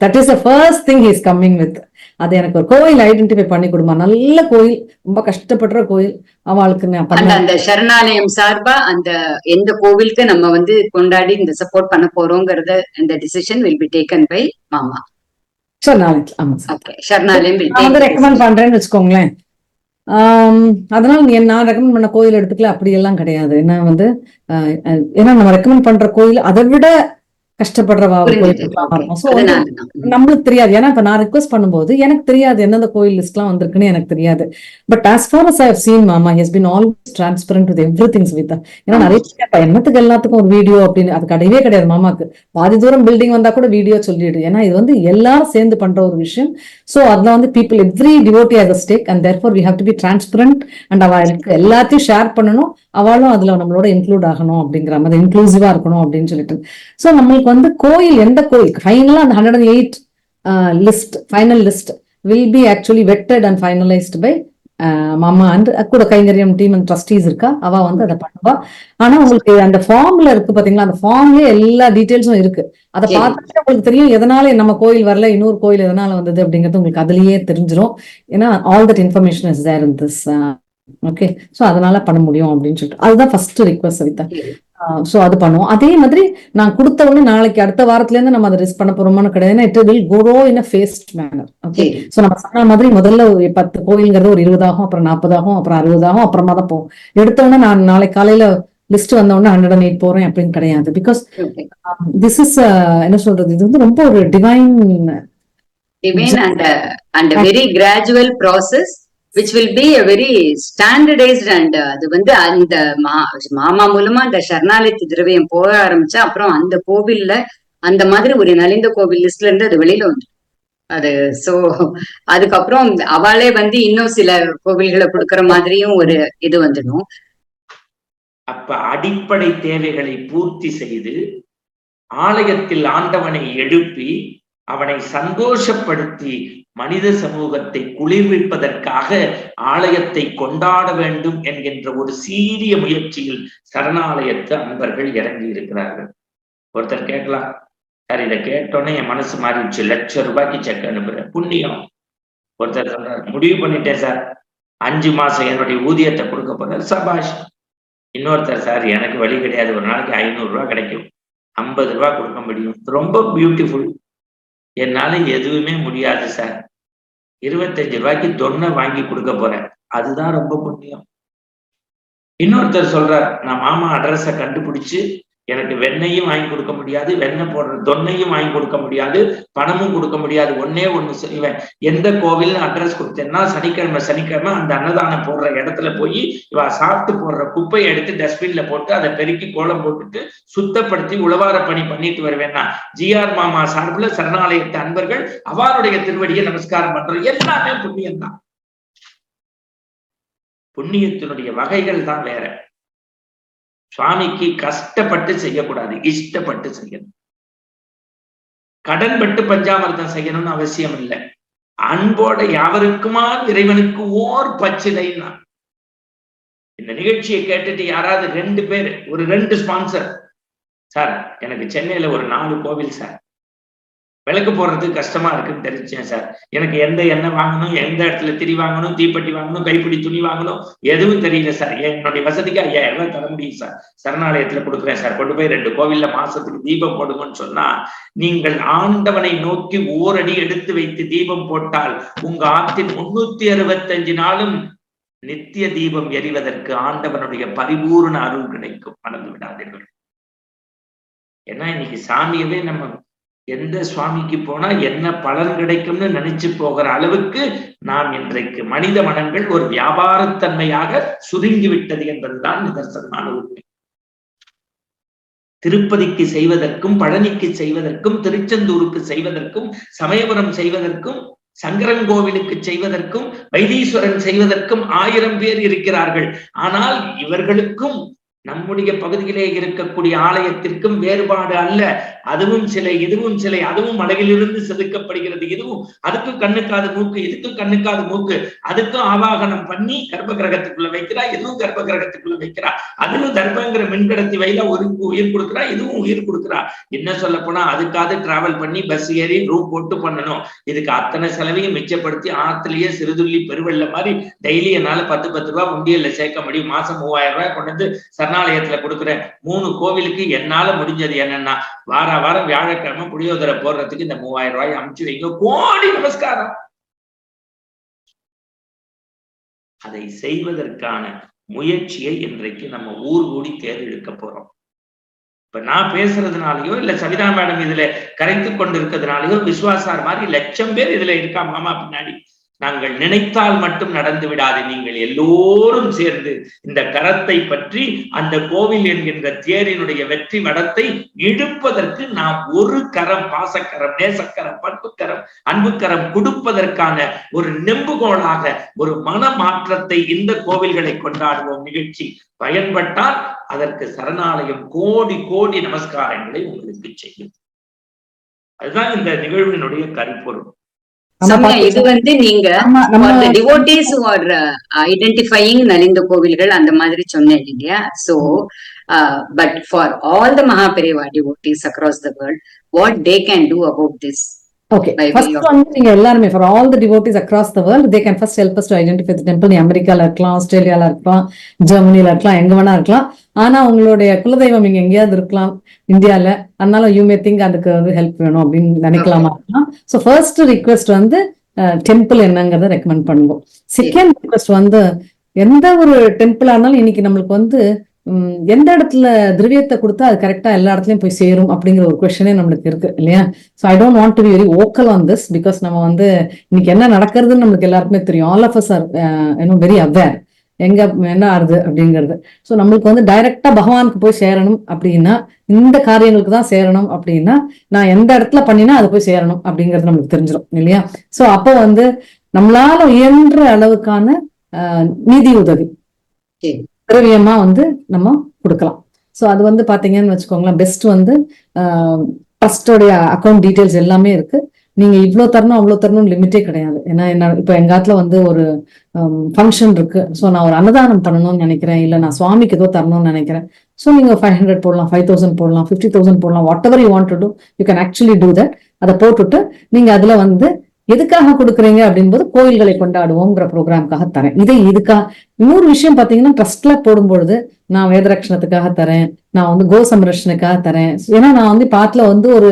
That is the first thing he is coming with. அது எனக்கு ஒரு கோயில் ஐடென்டிஃபை பண்ணி கொடுமா, நல்ல கோயில், ரொம்ப கஷ்டப்படுற கோயில், அவளுக்கு அந்த சரணாலயம் சார்பா அந்த எந்த கோவிலுக்கு நம்ம வந்து கொண்டாடி இந்த சப்போர்ட் பண்ண போறோங்கிறத இந்த decision will be taken by மாமா. ரெக்கமெண்ட் பண்றேன்னு வச்சுக்கோங்களேன். அதனால நான் ரெக்கமெண்ட் பண்ண கோயில் எடுத்துக்கல அப்படி எல்லாம் கிடையாது. ஏன்னா வந்து ஏன்னா நம்ம ரெக்கமெண்ட் பண்ற கோயில் அதை விட கஷ்டப்படுற நம்மளுக்கு தெரியாது. ஏன்னா இப்ப நான் ரிக்வெஸ்ட் பண்ணும்போது எனக்கு தெரியாது எந்தெந்த கோயில் லிஸ்ட் எல்லாம் வந்திருக்குன்னு எனக்கு தெரியாது. But as far as I have seen மாமா he has been always transparent with everything Savita. ஏன்னா நிறைய என்னத்துக்கு எல்லாத்துக்கும் ஒரு வீடியோ அப்படின்னு அது கிடையவே கிடையாது மாமாக்கு. பாதி தூரம் பில்டிங் வந்தா கூட வீடியோ சொல்லிடு. ஏன்னா இது வந்து எல்லாரும் சேர்ந்து பண்ற ஒரு விஷயம். சோ அதுல வந்து people every devotee has a stake and therefore we have to be transparent and அவளுக்கு எல்லாத்தையும் ஷேர் பண்ணணும், அவளும் அதுல நம்மளோட இன்க்ளூட் ஆகணும் அப்படிங்கிற மாதிரி, இன்க்ளூசிவா இருக்கணும் அப்படின்னு சொல்லிட்டு. சோ நம்மளுக்கு வந்து கோயில் எந்த கோயில் ஃபைனலா அந்த 108 list final list will be actually vetted and finalised by மாமா அண்ட் கூட கைங்கரியம் டீம் அண்ட் ட்ரஸ்டீஸ் இருக்கா, அவ வந்து அதை பண்ணுவா. ஆனா உங்களுக்கு அந்த ஃபார்ம்ல இருக்கு பாத்தீங்களா, அந்த ஃபார்ம்லயே எல்லா டீடைல்ஸும் இருக்கு. அதை பார்த்துட்டு உங்களுக்கு தெரியும் எதனால நம்ம கோயில் வரல, இன்னொரு கோயில் எதனால வந்தது அப்படிங்கிறது உங்களுக்கு அதுலயே தெரிஞ்சிடும். ஏன்னா all that information is there in this. Okay, so அதனால பண்ண முடியும் அப்படின்னு சொல்லிட்டு அதுதான் ஃபர்ஸ்ட் ரிக்வெஸ்ட் சவிதா. சோ அது பண்ணுவோம். அதே மாதிரி நான் கொடுத்த உடனே நாளைக்கு அடுத்த வாரத்துல இருந்து நம்ம அதை ரிஸ்க் பண்ண போறோமான்னு கிடையாது. It will grow in a phased manner. Okay, so நம்ம சொன்ன மாதிரி முதல்ல 10 கோயில்ங்கிறது ஒரு 20 ஆகும், அப்புறம் 40 ஆகும், அப்புறம் 60 ஆகும், அப்புறமா தான் போகும். எடுத்த உடனே நான் நாளைக்கு காலையில லிஸ்ட் வந்த உடனே 108 போறேன் அப்படின்னு கிடையாது. பிகாஸ் திஸ் இஸ் என்ன சொல்றது, இது வந்து ரொம்ப ஒரு divine and a very gradual process which will be a very standardized and அது வந்து அந்த மாமா மூலமா அந்த சரணாலயத்து திரவியம் போக ஆரம்பிச்சா அப்புறம் அந்த கோவில்ல அந்த மாதிரி ஒரு நலிந்த கோவில் லிஸ்ட்ல இருந்து அது வெளியில வந்து அது சோ அதுக்கப்புறம் அவளே வந்து இன்னும் சில கோவில்களை கொடுக்கற மாதிரியும் ஒரு இது வந்துடும். அப்ப அடிப்படை தேவைகளை பூர்த்தி செய்து ஆலயத்தில் ஆண்டவனை எழுப்பி அவனை சந்தோஷப்படுத்தி மனித சமூகத்தை குளிர்விப்பதற்காக ஆலயத்தை கொண்டாட வேண்டும் என்கின்ற ஒரு சீரிய முயற்சியில் சரணாலயத்து அன்பர்கள் இறங்கி இருக்கிறார்கள். ஒருத்தர் கேட்கலாம், சார் இதை கேட்டோன்னே என் மனசு மாறிடுச்சு, ₹1,00,000 செக் அனுப்புறேன், புண்ணியம். ஒருத்தர் சொல்றாரு, முடிவு பண்ணிட்டேன் சார், 5 மாசம் என்னுடைய ஊதியத்தை கொடுக்க போறேன், சபாஷ். இன்னொருத்தர், சார் எனக்கு வழி கிடையாது, ஒரு நாளைக்கு ₹500 கிடைக்கும், ₹50 கொடுக்க முடியும், ரொம்ப பியூட்டிஃபுல். என்னால எதுவுமே முடியாது சார், ₹25 தொன்னை வாங்கி கொடுக்க போறேன், அதுதான் ரொம்ப புண்ணியம். இன்னொருத்தர் சொல்றார், நான் மாமா அட்ரஸை கண்டுபிடிச்சு எனக்கு வெண்ணையும் வாங்கி கொடுக்க முடியாது, வெண்ணெய் போடுற தொன்னையும் வாங்கி கொடுக்க முடியாது, பணமும் கொடுக்க முடியாது, ஒன்னே ஒண்ணு செய்வேன், எந்த கோவில் அட்ரஸ் கொடுத்தேன்னா சனிக்கிழமை அந்த அன்னதானம் போடுற இடத்துல போய் இவ சாப்பிட்டு போடுற குப்பையை எடுத்து டஸ்ட்பின்ல போட்டு அதை பெருக்கி கோலம் போட்டுட்டு சுத்தப்படுத்தி உழவார பணி பண்ணிட்டு வருவேன்னா ஜிஆர் மாமா சார்பில் சரணாலயத்து அன்பர்கள் அவருடைய திருவடியை நமஸ்காரம் பண்றது எல்லாமே புண்ணியம் தான். புண்ணியத்தினுடைய வகைகள் தான் வேற. சுவாமிக்கு கஷ்டப்பட்டு செய்யக்கூடாது, இஷ்டப்பட்டு செய்யணும். கடன்பட்டு பஞ்சாமிர்தம் செய்யணும்னு அவசியம் இல்லை. அன்போட யாவருக்குமா இறைவனுக்கு ஓர் பச்சிலைன்னா. இந்த நிகழ்ச்சியை கேட்டுட்டு யாராவது 2 பேர், ஒரு 2 ஸ்பான்சர், சார் எனக்கு சென்னையில ஒரு 4 கோவில் சார், விளக்கு போடுறதுக்கு கஷ்டமா இருக்குன்னு தெரிஞ்சேன் சார், எனக்கு எந்த எண்ணெய் வாங்கணும், எந்த இடத்துல திரி வாங்கணும், தீப்பெட்டி வாங்கணும், கைப்பிடி துணி வாங்கணும், எதுவும் தெரியல சார், என்னுடைய வசதிக்கு ₹5000 தர முடியும் சார், சரணாலயத்துல கொடுக்குறேன் சார், கொண்டு போய் 2 கோவில்ல மாசத்துக்கு தீபம் போடுங்கன்னு சொன்னா, நீங்கள் ஆண்டவனை நோக்கி ஓரடி எடுத்து வைத்து தீபம் போட்டால் உங்க ஆற்றின் 365 நாளும் நித்திய தீபம் எரிவதற்கு ஆண்டவனுடைய பரிபூர்ண அருள் கிடைக்கும். மறந்து விடாதீர்கள். ஏன்னா இன்னைக்கு சாமியவே நம்ம எந்த சுவாமிக்கு போனா என்ன பலன் கிடைக்கும்னு நினைச்சு போகிற அளவுக்கு நாம் இன்றைக்கு மனித மனங்கள் ஒரு வியாபாரத்தன்மையாக சுருங்கி விட்டது என்பதுதான் நிதர்சனமான உண்மை. திருப்பதிக்கு செய்வதற்கும், பழனிக்கு செய்வதற்கும், திருச்செந்தூருக்கு செய்வதற்கும், சமயபுரம் செய்வதற்கும், சங்கரன்கோவிலுக்கு செய்வதற்கும், வைத்தீஸ்வரன் செய்வதற்கும் 1000 பேர் இருக்கிறார்கள். ஆனால் இவர்களுக்கும் நம்முடைய பகுதியிலே இருக்கக்கூடிய ஆலயத்திற்கும் வேறுபாடு அல்ல. அதுவும் சிலை, இதுவும் சிலை, அதுவும் மலையிலிருந்து செதுக்கப்படுகிறது, இதுவும் அதுக்கும் கண்ணுக்காது மூக்கு, இதுக்கும் கண்ணுக்காது மூக்கு, அதுக்கும் ஆவாகனம் பண்ணி கர்ப்ப கிரகத்துக்குள்ள வைக்கிறா, இதுவும் கர்ப்ப கிரகத்துக்குள்ள வைக்கிறா, அதுவும் தர்ப்பங்கிற மின்கடத்தி வயல ஒரு உயிர் கொடுக்குறா, இதுவும் உயிர் கொடுக்குறா. என்ன சொல்ல போனா அதுக்காவது டிராவல் பண்ணி பஸ் ஏறி ரூம் போட்டு பண்ணணும். இதுக்கு அத்தனை செலவையும் மிச்சப்படுத்தி ஆத்துலயே சிறுதுள்ளி பெருவெள்ள மாதிரி டெய்லி என்னால 10 ரூபாய் உண்டியல்ல சேர்க்க முடியும். மாசம் 3000 ரூபாய் கொண்டு வந்து சரணாலயத்துல கொடுக்குற 3 கோவிலுக்கு என்னால முடிஞ்சது என்னன்னா, வாரம் வியாழக்கிழமை புளியோதரை போடுறதுக்கு இந்த 3000 ரூபாய் அமுச்சு வைங்க. கோடி நமஸ்காரம். அதை செய்வதற்கான முயற்சியை இன்றைக்கு நம்ம ஊர் கூடி தேர்ந்தெடுக்க போறோம். இப்ப நான் பேசுறதுனாலயோ இல்ல சவிதா மேடம் இதுல கரைத்து கொண்டு இருக்கிறதுனாலயோ விஸ்வாசார் மாதிரி 1,00,000 பேர் இதுல இருக்கா மாமா பின்னாடி. நாங்கள் நினைத்தால் மட்டும் நடந்து விடாது. நீங்கள் எல்லோரும் சேர்ந்து இந்த கரத்தை பற்றி அந்த கோவில் என்கின்ற தேரினுடைய வெற்றி வடத்தை இழுப்பதற்கு நாம் ஒரு கரம், பாசக்கரம், நேசக்கரம், பண்புக்கரம், அன்புக்கரம் கொடுப்பதற்கான ஒரு நெம்புகோலாக ஒரு மன மாற்றத்தை இந்த கோவில்களை கொண்டாடுவோம் நிகழ்ச்சி பயன்பட்டால் அதற்கு சரணாலயம் கோடி கோடி நமஸ்காரங்களை உங்களுக்கு செய்யும். அதுதான் இந்த நிகழ்வினுடைய கருப்பொருள். இது வந்து நீங்க டிவோட்டீஸ் ஐடென்டிஃபையிங் நலிந்த கோவில்கள் அந்த மாதிரி சொன்னேன் இல்லையா? So but for all the Maha Periyava devotees across the world, what they can do about this? Okay, first one நீங்க எல்லாருமே for all the devotees across the world, they can first help us to identify the temple. நீ அமெரிக்கால இருக்கலாம், ஆஸ்திரேலியால இருக்கலாம், ஜெர்மனில இருக்கலாம், எங்க வேணா இருக்கலாம். ஆனா உங்களுடைய குலதெய்வம் இங்க எங்கேயாவது இருக்கலாம் இந்தியால. அதனால யூ மே திங்க் அதுக்கு வந்து ஹெல்ப் வேணும் அப்படின்னு நினைக்கலாமா இருக்கலாம். ஸோ ஃபர்ஸ்ட் ரிக்வெஸ்ட் வந்து டெம்பிள் என்னங்கிறத ரெக்கமெண்ட் பண்ணுவோம். செகண்ட் ரிக்வெஸ்ட் வந்து எந்த ஒரு டெம்பிளா இருந்தாலும் இன்னைக்கு நம்மளுக்கு வந்து எந்த இடத்துல திரவியத்தை கொடுத்தா அது கரெக்டா எல்லா இடத்துலயும் போய் சேரும் அப்படிங்கிற ஒரு கொஸ்டினே நம்மளுக்கு இருக்கு இல்லையா? So I don't want to be very vocal on this, because நம்ம வந்து இன்னைக்கு என்ன நடக்கிறதுன்னு நம்மளுக்கு எல்லாருக்குமே தெரியும். All of us are very aware எங்க என்ன ஆறுது அப்படிங்கிறது. ஸோ நம்மளுக்கு வந்து டைரக்டா பகவானுக்கு போய் சேரணும் அப்படின்னா, இந்த காரியங்களுக்கு தான் சேரணும் அப்படின்னா, நான் எந்த இடத்துல பண்ணினா அது போய் சேரணும் அப்படிங்கிறது நம்மளுக்கு தெரிஞ்சிடும் இல்லையா? ஸோ அப்போ வந்து நம்மளால இயன்ற அளவுக்கான நிதி உதவி திரவியமா வந்து நம்ம கொடுக்கலாம். ஸோ அது வந்து பாத்தீங்கன்னு வச்சுக்கோங்களேன், பெஸ்ட் வந்து ட்ரஸ்டோடைய அக்கௌண்ட் டீடைல்ஸ் எல்லாமே இருக்கு. நீங்க இவ்வளவு தரணும் அவ்வளவு தரணும் லிமிட்டே கிடையாது. ஏன்னா என்ன இப்ப எங்க காலத்துல வந்து ஒரு ஃபங்க்ஷன் இருக்கு, ஸோ நான் ஒரு அன்னதானம் பண்ணணும்னு நினைக்கிறேன், இல்ல நான் சுவாமிக்கு ஏதோ தரணும்னு நினைக்கிறேன். ஸோ நீங்க 500 போடலாம், 5,000 போடலாம், 50,000 போடலாம், whatever you want to do, you can actually do that. அதை போட்டுட்டு நீங்க அதுல வந்து எதுக்காக கொடுக்குறீங்க அப்படின்போது கோயில்களை கொண்டாடுவோங்கிற ப்ரோக்ராம்காக தரேன். இதுக்காக இன்னொரு விஷயம் பாத்தீங்கன்னா, ட்ரஸ்ட்ல போடும்பொழுது நான் வேதரட்சணத்துக்காக தரேன், நான் வந்து கோ சம்ரட்சணுக்காக தரேன். ஏன்னா நான் வந்து பாட்டுல வந்து ஒரு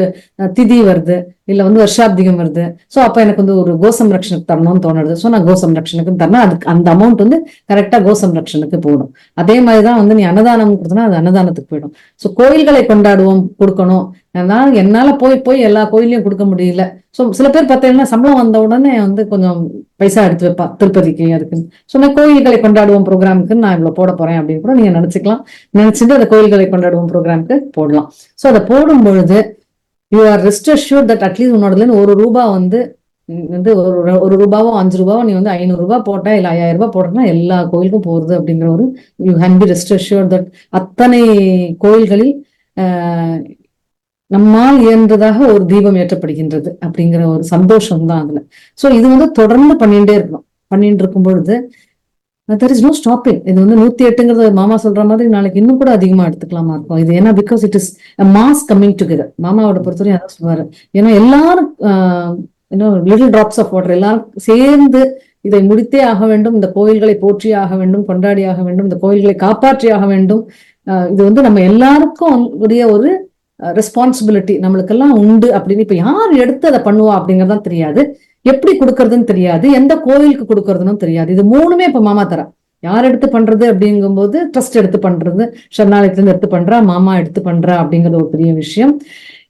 திதி வருது, இல்ல வந்து வருஷாப்திகம் வருது, சோ அப்ப எனக்கு வந்து ஒரு கோ சம்ரட்சணுக்கு தரணும்னு தோணுது. சோ நான் கோ சம்ரட்சணுக்கு தரேன். அதுக்கு அந்த அமௌண்ட் வந்து கரெக்டா கோ சம்ரட்சணுக்கு போடும். அதே மாதிரிதான் வந்து நீ அன்னதானம் கொடுத்தனா அது அன்னதானத்துக்கு போயிடும். சோ கோயில்களை கொண்டாடுவோம், கொடுக்கணும். என்னால போய் எல்லா கோயிலையும் கொடுக்க முடியல. சோ சில பேர் பார்த்தீங்கன்னா சம்பளம் வந்த உடனே வந்து கொஞ்சம் பைசா எடுத்து வைப்பா திருப்பதிக்கு, அதுக்கு. சோ நான் கோயில்களை கொண்டாடுவோம் ப்ரோக்ராமுக்கு நான் இவ்வளவு போட போறேன் அப்படின்னு கூட நீங்க நினைச்சுக்கலாம். நினைச்சிட்டு அந்த கோயில்களை கொண்டாடுவோம் ப்ரோக்ராமுக்கு போடலாம். சோ அதை போடும் பொழுது you are rest assured that at least உன்னோடதுல ஒரு ரூபாய் வந்து ஒரு ரூபாவோ 5 ரூபாவோ நீ வந்து 500 ரூபாய் போட்டா இல்ல 5000 ரூபாய் போட்டா எல்லா கோயிலுக்கும் போறது அப்படிங்கிற ஒரு you can be rest assured that அத்தனை கோயில்களில் நம்மால் இயன்றதாக ஒரு தீபம் ஏற்றப்படுகின்றது அப்படிங்கிற ஒரு சந்தோஷம் தான் அதுல. சோ இது வந்து தொடர்ந்து பண்ணிட்டே இருக்கணும். பண்ணிட்டு இருக்கும் பொழுது there is no stopping. இது வந்து 108ங்கிறது மாமா சொல்ற மாதிரி நாளைக்கு இன்னும் கூட அதிகமா எடுத்துக்கலாமா இருக்கும் இது. ஏன்னா because it is mass coming together. மாமாவோட பொறுத்தவரையும் அதான் சொல்லுவாரு. ஏன்னா எல்லாரும் லிட்டில் டிராப்ஸ் ஆஃப் வாட்டர் எல்லாரும் சேர்ந்து இதை முடித்தே ஆக வேண்டும், இந்த கோயில்களை போற்றி ஆக வேண்டும், கொண்டாடி ஆக வேண்டும், இந்த கோயில்களை காப்பாற்றி ஆக வேண்டும். இது வந்து நம்ம எல்லாருக்கும் உரிய ஒரு ரெஸ்பான்சிபிலிட்டி நம்மளுக்கெல்லாம் உண்டு அப்படின்னு. இப்ப யார் எடுத்து அதை பண்ணுவா அப்படிங்கறதான் தெரியாது, எப்படி கொடுக்கறதுன்னு தெரியாது, எந்த கோயிலுக்கு கொடுக்கறதுன்னு தெரியாது. இது 3மே இப்ப மாமா தர யார் எடுத்து பண்றது அப்படிங்கும்போது ட்ரஸ்ட் எடுத்து பண்றது, சரணாலயத்துல இருந்து எடுத்து பண்றா, மாமா எடுத்து பண்றா அப்படிங்கிறது ஒரு பெரிய விஷயம்.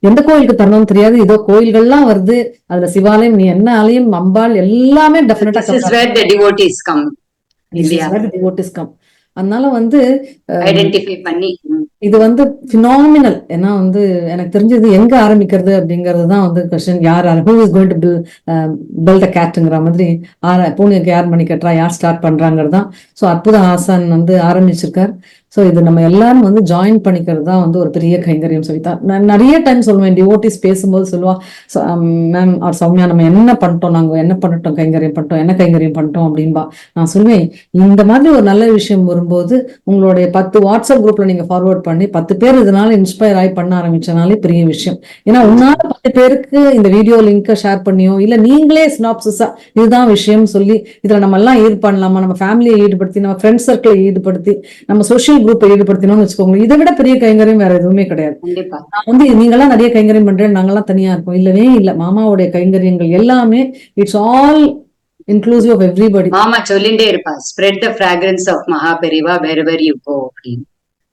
எந்த கோயிலுக்கு தரணும்னு தெரியாது, இதோ கோயில்கள்லாம் வருது, அதுல சிவாலயம், நீ என்ன ஆலயம், அம்பாள் எல்லாமே டெஃபினட்டா This is where the devotees come. அதனால வந்து ஐடென்டிஃபை பண்ணி இது வந்து பினாமினல். ஏன்னா வந்து எனக்கு தெரிஞ்சது எங்க ஆரம்பிக்கிறது அப்படிங்கிறது தான் வந்து கொஸ்டின். யார் who is going to build a கேட்டுங்கிற மாதிரி பூனைக்கு யார் மணி கட்டுறா, யார் ஸ்டார்ட் பண்றாங்கிறது தான். ஸோ அற்புத ஆசான் வந்து ஆரம்பிச்சிருக்கார். ஸோ இது நம்ம எல்லாரும் வந்து ஜாயின் பண்ணிக்கிறது தான் வந்து ஒரு பெரிய கைங்கரியம் சவிதா. நான் நிறைய டைம் சொல்லுவேன், டிவோட்டிஸ் பேசும்போது சொல்லுவா, மேம் ஆர் சௌமியா, நம்ம என்ன பண்ணிட்டோம், நாங்கள் என்ன பண்ணிட்டோம், கைங்கரியம் பண்ணிட்டோம், என்ன கைங்கரியம் பண்ணிட்டோம் அப்படின்பா. நான் சொல்லுவேன், இந்த மாதிரி ஒரு நல்ல விஷயம் வரும்போது உங்களுடைய 10 வாட்ஸ்அப் குரூப்ல நீங்க ஃபார்வர்ட் பண்ணி 10 பேர் இதனால இன்ஸ்பயர் ஆகி பண்ண ஆரம்பிச்சனாலே பெரிய விஷயம். ஏன்னா உன்னால 10 பேருக்கு இந்த வீடியோ லிங்கை ஷேர் பண்ணியோ இல்ல நீங்களே சினாப்சிஸா இதுதான் விஷயம் சொல்லி இதுல நம்ம எல்லாம் ஈடு பண்ணலாமா, நம்ம ஃபேமிலியை ஈடுபடுத்தி, நம்ம ஃப்ரெண்ட்ஸ் சர்க்கிளை ஈடுபடுத்தி, நம்ம சோஷியல் குரூப்பை ஈடுபடுத்தினோம்னு வச்சுக்கோங்க, இதை விட பெரிய கைங்கரியம் வேற எதுவுமே கிடையாது. கண்டிப்பா நான் வந்து நீங்கெல்லாம் நிறைய கைங்கரியம் பண்றேன், நாங்கெல்லாம் தனியா இருக்கோம், இல்லவே இல்ல. மாமாவுடைய கைங்கரியங்கள் எல்லாமே it's all inclusive of everybody. மாமா சொல்லிட்டே இருப்பா, spread the fragrance of Mahaperiva wherever you go அப்படின்னு.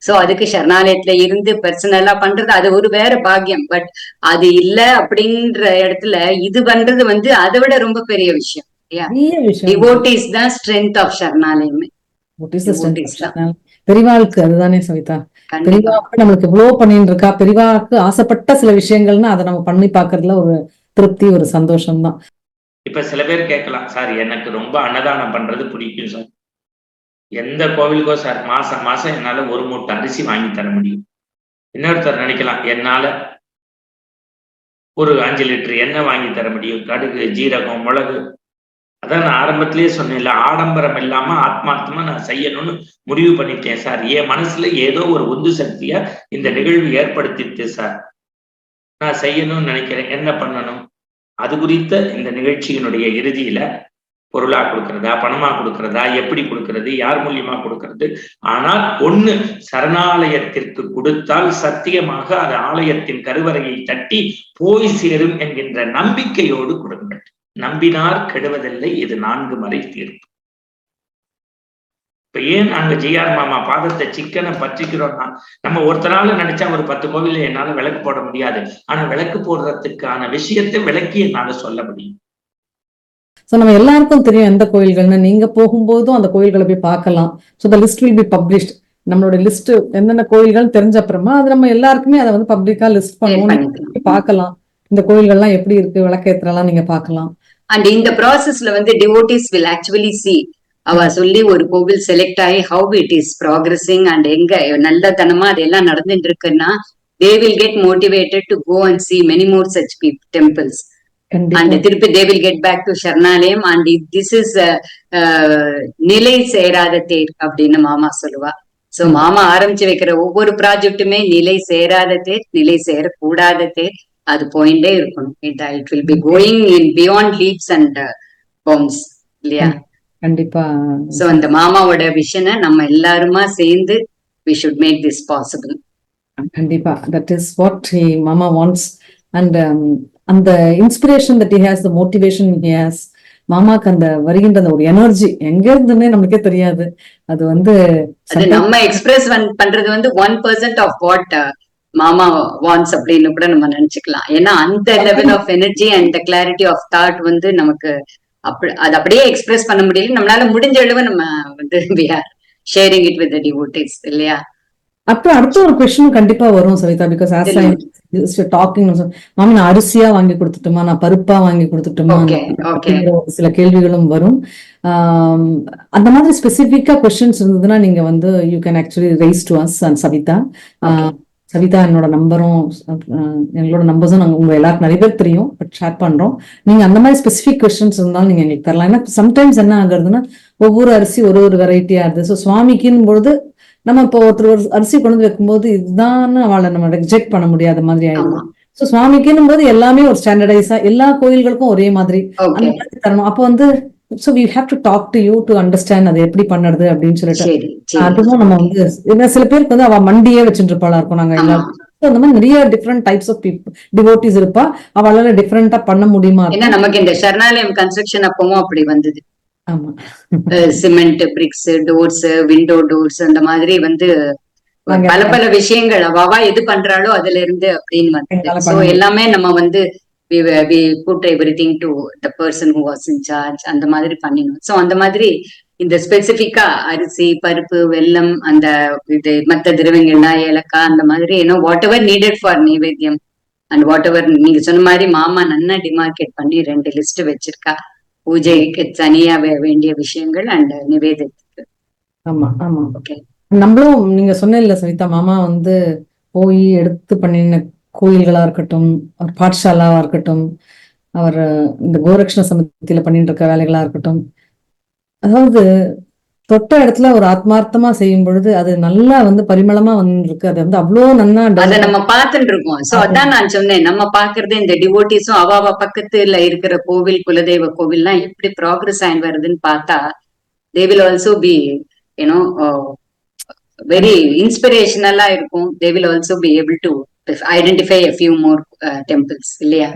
சோ அதுக்கு சரணாலயத்துல இருந்து பர்சனலா பண்றது அது ஒரு வேற பாக்கியம். பட் அது இல்ல அப்படின்ற இடத்துல இது பண்றது வந்து அதை விட ரொம்ப பெரிய விஷயம். பெரிய விஷயம். டிவோட்டிஸ் தான் ஸ்ட்ரென்த் ஆஃப் சரணாலயமே. பெரிவாளுக்கு அதுதானே சவிதா, பெரிவாவுக்கு நம்மளுக்கு இவ்வளவு பண்ணிட்டு இருக்கா, பெரிவாவுக்கு ஆசைப்பட்ட சில விஷயங்கள்னா அதை நம்ம பண்ணி பாக்குறதுல ஒரு திருப்தி, ஒரு சந்தோஷம் தான். இப்ப சில பேர் கேட்கலாம், சார் எனக்கு ரொம்ப அன்னதானம் பண்றது பிடிக்கும் சார், எந்த கோவிலுக்கோ சார் மாசம் மாசம் என்னால ஒரு மூட்டை அரிசி வாங்கி தர முடியும். இன்னொருத்தர் நினைக்கலாம், என்னால ஒரு 5 லிட்டர் எண்ணெய் வாங்கி தர முடியும், கடுகு, ஜீரகம், மிளகு. அதான் நான் ஆரம்பத்திலேயே சொன்னேன்ல, ஆடம்பரம் இல்லாம ஆத்மார்த்தமா நான் செய்யணும்னு முடிவு பண்ணிட்டேன் சார். என் மனசுல ஏதோ ஒரு உந்து சக்தியா இந்த நிகழ்வு ஏற்படுத்திட்டு சார், நான் செய்யணும்னு நினைக்கிறேன், என்ன பண்ணணும்? அது குறித்த இந்த நிகழ்ச்சியினுடைய இறுதியில பொருளா கொடுக்கறதா, பணமா கொடுக்கறதா, எப்படி கொடுக்கறது, யார் மூலியமா கொடுக்கறது. ஆனால் ஒண்ணு, சரணாலயத்திற்கு கொடுத்தால் சத்தியமாக அது ஆலயத்தின் கருவறையை தட்டி போய் சேரும் என்கின்ற நம்பிக்கையோடு கொடுங்கள். நம்பினார் கெடுவதில்லை, இது 4 மறை தீர்ப்பு. இப்ப ஏன் நாங்க ஜிஆர் மாமா பாதத்தை சிக்கனை பற்றிக்கிறோம்னா, நம்ம ஒருத்தரால நினைச்சா ஒரு 10 கோவில என்னால விளக்கு போட முடியாது. ஆனா விளக்கு போடுறதுக்கான விஷயத்தை விளக்கி என்னால சொல்ல முடியும். ஸோ நம்ம எல்லாருக்கும் தெரியும் எந்த கோயில்கள்னு. நீங்க போகும்போதும் அந்த கோயில்களை போய் பார்க்கலாம். So the list will B published. நம்மளோட லிஸ்ட் என்னென்ன கோயில்கள் தெரிஞ்ச அப்புறமா அது நம்ம எல்லாருக்குமே அதை வந்து பப்ளிக்கா லிஸ்ட் பண்ணுவோம், பார்க்கலாம். இந்த கோயில்கள்லாம் எப்படி இருக்கு, விளக்கேற்றலாம் நீங்க பார்க்கலாம். அண்ட் இந்த ப்ராசஸ்ல வந்து டிவோட்டிஸ் வில் ஆக்சுவலி சி, அவ சொல்லி ஒரு கோவில் செலக்ட் ஆகி how it is progressing and எங்க நல்லதனமா அதெல்லாம் நடந்துட்டு இருக்குன்னா, they will get motivated to go and see many more such temples. And திருப்பி they will get back to சரணாலயம். அண்ட் திஸ் இஸ் நிலை சேராத தேர் அப்படின்னு மாமா சொல்லுவா. சோ மாமா ஆரம்பிச்சு வைக்கிற ஒவ்வொரு ப்ராஜெக்டுமே நிலை சேராத தேர், நிலை சேரக்கூடாத தேர், அது போயிட்டே இருக்கணும். It will be going in beyond leaps and pounds இல்லையா? கண்டிப்பா. சோ அந்த மாமாவோட விஷனை நம்ம எல்லாருமா சேர்ந்து we should make this possible. கண்டிப்பா, that is what mama wants. And அந்த inspiration that he has, the motivation he has, மாமாக்கு அந்த வருகின்ற ஒரு எனர்ஜி எங்க இருந்துன்னே நமக்கே தெரியாது. அது வந்து அது நம்ம எக்ஸ்பிரஸ் பண்றது வந்து 1% of what மாமா வான்ஸ் அப்படின்னு கூட நம்ம நினைச்சுக்கலாம். ஏன்னா அந்த level of energy and clarity of thought வந்து நமக்கு அது அப்படியே எக்ஸ்பிரஸ் பண்ண முடியல. நம்மளால முடிஞ்ச அளவு நம்ம வந்து we are sharing it with the devotees இல்லையா? அப்புறம் அடுத்த ஒரு கொஸ்டின் கண்டிப்பா வரும் Savita, because as I talking, மாமி நான் அரிசியா வாங்கி கொடுத்துட்டுமா, நான் பருப்பா வாங்கி கொடுத்துட்டுமா, சில கேள்விகளும் வரும். அந்த மாதிரி ஸ்பெசிபிக்கா கொஸ்டின்ஸ் இருந்ததுன்னா நீங்க வந்து you can actually raise to us and Savita. Savita என்னோட நம்பரும் எங்களோட நம்பர்ஸும் நாங்கள் உங்க எல்லாருக்கும் நிறைய பேர் தெரியும், பட் ஷேர் பண்றோம். நீங்க அந்த மாதிரி ஸ்பெசிபிக் கொஸ்டின்ஸ் இருந்தாலும் நீங்க எங்களுக்கு தரலாம். ஏன்னா சம்டைம்ஸ் என்ன ஆகுறதுன்னா ஒவ்வொரு அரிசி ஒரு ஒரு வெரைட்டியா இருது. ஸோ சுவாமிக்குன்னு பொழுது நம்ம இப்போ ஒருத்தர் ஒரு அரிசி கொண்டு வந்து வைக்கும்போது இதுதான் அவளை நம்ம ரிஜெக்ட் பண்ண முடியாத மாதிரி ஆயிடும். ஸோ சுவாமிக்குன்னும் போது எல்லாமே ஒரு ஸ்டாண்டர்டைஸா எல்லா கோயில்களுக்கும் ஒரே மாதிரி அந்த மாதிரி தரணும். அப்போ வந்து so we have to talk to you to understand அது எப்படி பண்ணுறது அப்படின்னு சொல்லிட்டு அதுவும் நம்ம வந்து சில பேருக்கு வந்து அவ மண்டியே வச்சுட்டு இருப்பாளா இருக்கும். நாங்க எல்லாரும் அந்த மாதிரி நிறைய டிஃபரெண்ட் டைப்ஸ் ஆஃப் டிவோட்டிஸ் இருப்பா, அவளால டிஃபரெண்டா பண்ண முடியுமா? ஏன்னா நமக்கு இந்த சரணாலயம் கன்ஸ்ட்ரக்ஷன் அப்பவும் அப்படி வந்தது. ஆமா. Cement BRICS, doors, window doors, அந்த மாதிரி வந்து நாங்க பல பல விஷயங்கள் அவாவா எது பண்றாளோ அதுல இருந்து அப்படின்னு வந்து எங்களால சோ பண்ண முடியும். எல்லாமே நம்ம வந்து we put everything to the person who was in charge, அந்த மாதிரி பண்ணினோம். சோ அந்த மாதிரி இந்த ஸ்பெசிபிக்கா அரிசி, பருப்பு, வெல்லம், அந்த இது மத்த திரவங்கள்லாம், ஏலக்காய், அந்த மாதிரி வாட் எவர் நீடட் ஃபார் நைவேத்தியம் அண்ட் வாட் எவர் நீங்க சொன்ன மாதிரி மாமா நல்லா டிமார்க்கெட் பண்ணி 2 லிஸ்ட் வச்சிருக்கா. பூஜைக்கு தனியா வேண்டிய விஷயங்கள் அண்ட் நிவேதத்துக்கு. ஆமா ஆமா. ஓகே. நம்மளும் நீங்க சொன்ன இல்ல சவிதா, மாமா வந்து போய் எடுத்து பண்ணின கோயில்களா இருக்கட்டும், அவர் பாட்சாலாவா இருக்கட்டும், அவர் இந்த கோரக்ஷண சமிதியில பண்ணிட்டு இருக்க வேலைகளா இருக்கட்டும், அதாவது தொட்ட இடத்துல ஒரு ஆத்மார்த்தமா செய்யும் பொழுது அது நல்லா வந்து பரிமளமா வந்துருக்கு. அது வந்து அவ்வளோ நன்னா அத நம்ம பார்த்துட்டு இருக்கோம். சோ அதான் நான் சொன்னேன், நம்ம பாக்குறது இந்த டிவோட்டிஸும் அவாவா பக்கத்துல இருக்கிற கோவில், குலதெய்வ கோவில்லாம் எப்படி ப்ராக்ரஸ் ஆகி வருதுன்னு பார்த்தா they will also be very inspirational-ஆ இருக்கும். they will also be able to identify a few more temples இல்லையா?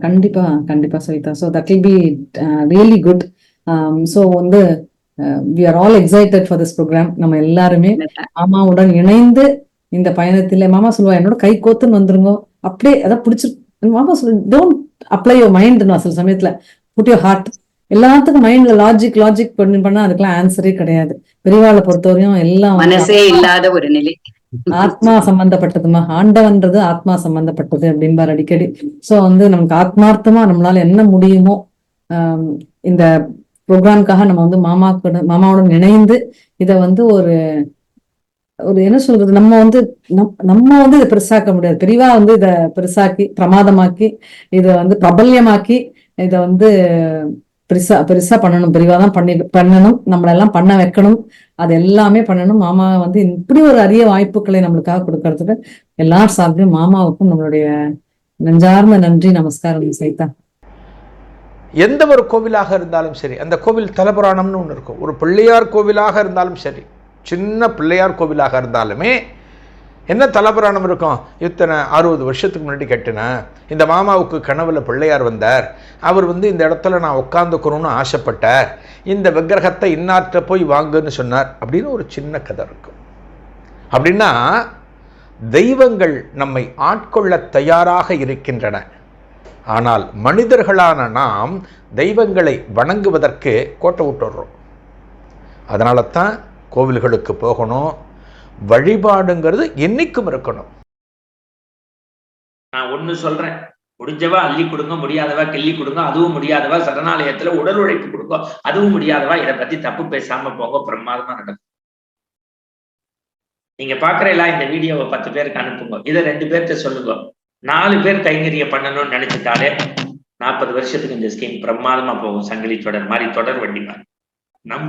கண்டிப்பா கண்டிப்பா Savita. So that will be really good. So வந்து we are all excited for this program. நம்ம எல்லாருமே மாமாவுடன் இணைந்து இந்த பயணத்துல, மாமா சொல்லுவா என்னோட கை கோத்துன்னு வந்துருங்க, அப்படியே அதான் பிடிச்சிருக்கு. மாமா சொல்லு, டோன்ட் அப்ளை யோர் மைண்ட். சில சமயத்துல புட் யோர் ஹார்ட். எல்லாத்துக்கும் மைண்ட்ல லாஜிக் பண்ணா அதுக்கெல்லாம் ஆன்சரே கிடையாது. பெரியவாளை பொறுத்தவரையும் எல்லாம் மனசே இல்லாத ஒரு நிலை. ஆத்மா சம்பந்தப்பட்டதுமா, ஆண்டவன்றது ஆத்மா சம்பந்தப்பட்டது அப்படின்பார் அடிக்கடி. சோ வந்து நமக்கு ஆத்மார்த்தமா நம்மளால என்ன முடியுமோ இந்த ப்ரோக்ராம்காக நம்ம வந்து மாமாவுடன் இணைந்து இதை வந்து ஒரு என்ன சொல்றது, நம்ம வந்து இதை பெருசாக்க முடியாது. பெரியவா வந்து இதை பெருசாக்கி பிரமாதமாக்கி இதை வந்து பிரபல்யமாக்கி இதை வந்து பெருசா பண்ணணும். பெரியவா தான் பண்ணணும், நம்மளெல்லாம் பண்ண வைக்கணும், அது எல்லாமே பண்ணணும். மாமா வந்து இப்படி ஒரு அரிய வாய்ப்புகளை நம்மளுக்காக கொடுக்கறதுக்கு எல்லார் சார்பிலும் மாமாவுக்கும் நம்மளுடைய நெஞ்சார்ந்த நன்றி, நமஸ்காரம் சைதா. எந்த ஒரு கோவிலாக இருந்தாலும் சரி, அந்த கோவில் தலபுராணம்னு ஒன்று இருக்கும். ஒரு பிள்ளையார் கோவிலாக இருந்தாலும் சரி, சின்ன பிள்ளையார் கோவிலாக இருந்தாலுமே என்ன தலபுராணம் இருக்கும்? இத்தனை 60 வருஷத்துக்கு முன்னாடி கட்டினேன், இந்த மாமாவுக்கு கனவுல பிள்ளையார் வந்தார், அவர் வந்து இந்த இடத்துல நான் உட்காந்துக்கணும்னு ஆசைப்பட்டார், இந்த விக்கிரகத்தை இன்னாற்ற போய் வாங்குன்னு சொன்னார் அப்படின்னு ஒரு சின்ன கதை இருக்கும். அப்படின்னா தெய்வங்கள் நம்மை ஆட்கொள்ள தயாராக இருக்கின்றன. ஆனால் மனிதர்களான நாம் தெய்வங்களை வணங்குவதற்கு கோட்டை விட்டுடுறோம். அதனால தான் கோவில்களுக்கு போகணும், வழிபாடுங்கிறது என்னைக்கும் இருக்கணும். நான் ஒண்ணு சொல்றேன், முடிஞ்சவா அள்ளி கொடுங்க, முடியாதவா கிள்ளி கொடுங்க, அதுவும் முடியாதவா சரணாலயத்துல உடல் உழைப்பு கொடுங்க, அதுவும் முடியாதவா இதை பத்தி தப்பு பேசாம போங்க, பிரமாதமா நடக்கும். நீங்க பாக்குறீங்களா, இந்த வீடியோவை 10 பேருக்கு அனுப்புங்க, இதை 2 பேர்கிட்ட சொல்லுங்க. 4 பேர் கைங்கரிய பண்ணணும்னு நினைச்சுட்டாலே 40 வருஷத்துக்கு இந்த ஸ்கீம் பிரமாதமா போகும். சங்கிலி தொடர் மாதிரி, தொடர் வண்டி மாதிரி. நம்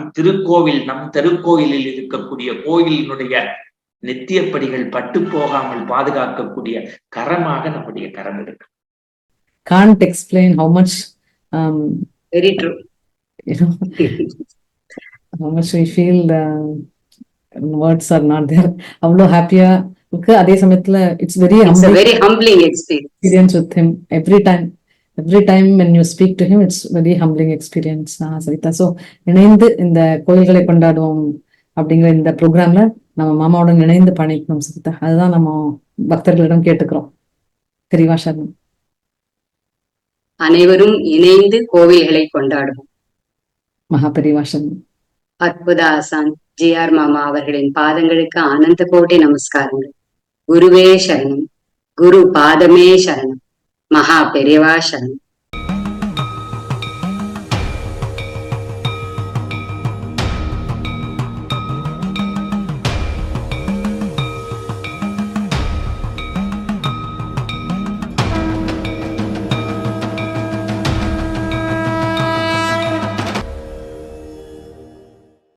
தெருக்கோயிலில் இருக்கக்கூடிய கோயிலினுடைய நித்தியப்படிகள் பட்டு போகாமல் பாதுகாக்கக்கூடிய கரமாக நம்முடைய கரம் இருக்கு. Can't explain how much very true, how much we feel. Words are not there. அவ்வளோ ஹாப்பியா இருக்கு. அதே சமயத்துல it's a very humbling experience with him. Every time when you speak to him, it's very humbling experience. Saritha. So இணைந்து இந்த கோயில்களை கொண்டாடுவோம் அப்படிங்கிற இந்த ப்ரோக்ராம்ல நம்ம மாமாவுடன் இணைந்து பண்ணிக்கணும் சரிதா. அதுதான் நம்ம பக்தர்களிடம் கேட்டுக்கிறோம். பெரியவா சரணம். அனைவரும் இணைந்து கோவில்களை கொண்டாடுவோம். மகா பெரியவா சரணம். அற்புத ஆசான் ஜி.ஆர். மாமா அவர்களின் பாதங்களுக்கு ஆனந்த கோடி நமஸ்காரங்கள். குருவே சரணம், குரு பாதமே சரணம், மகா பெரியவா சரணம்.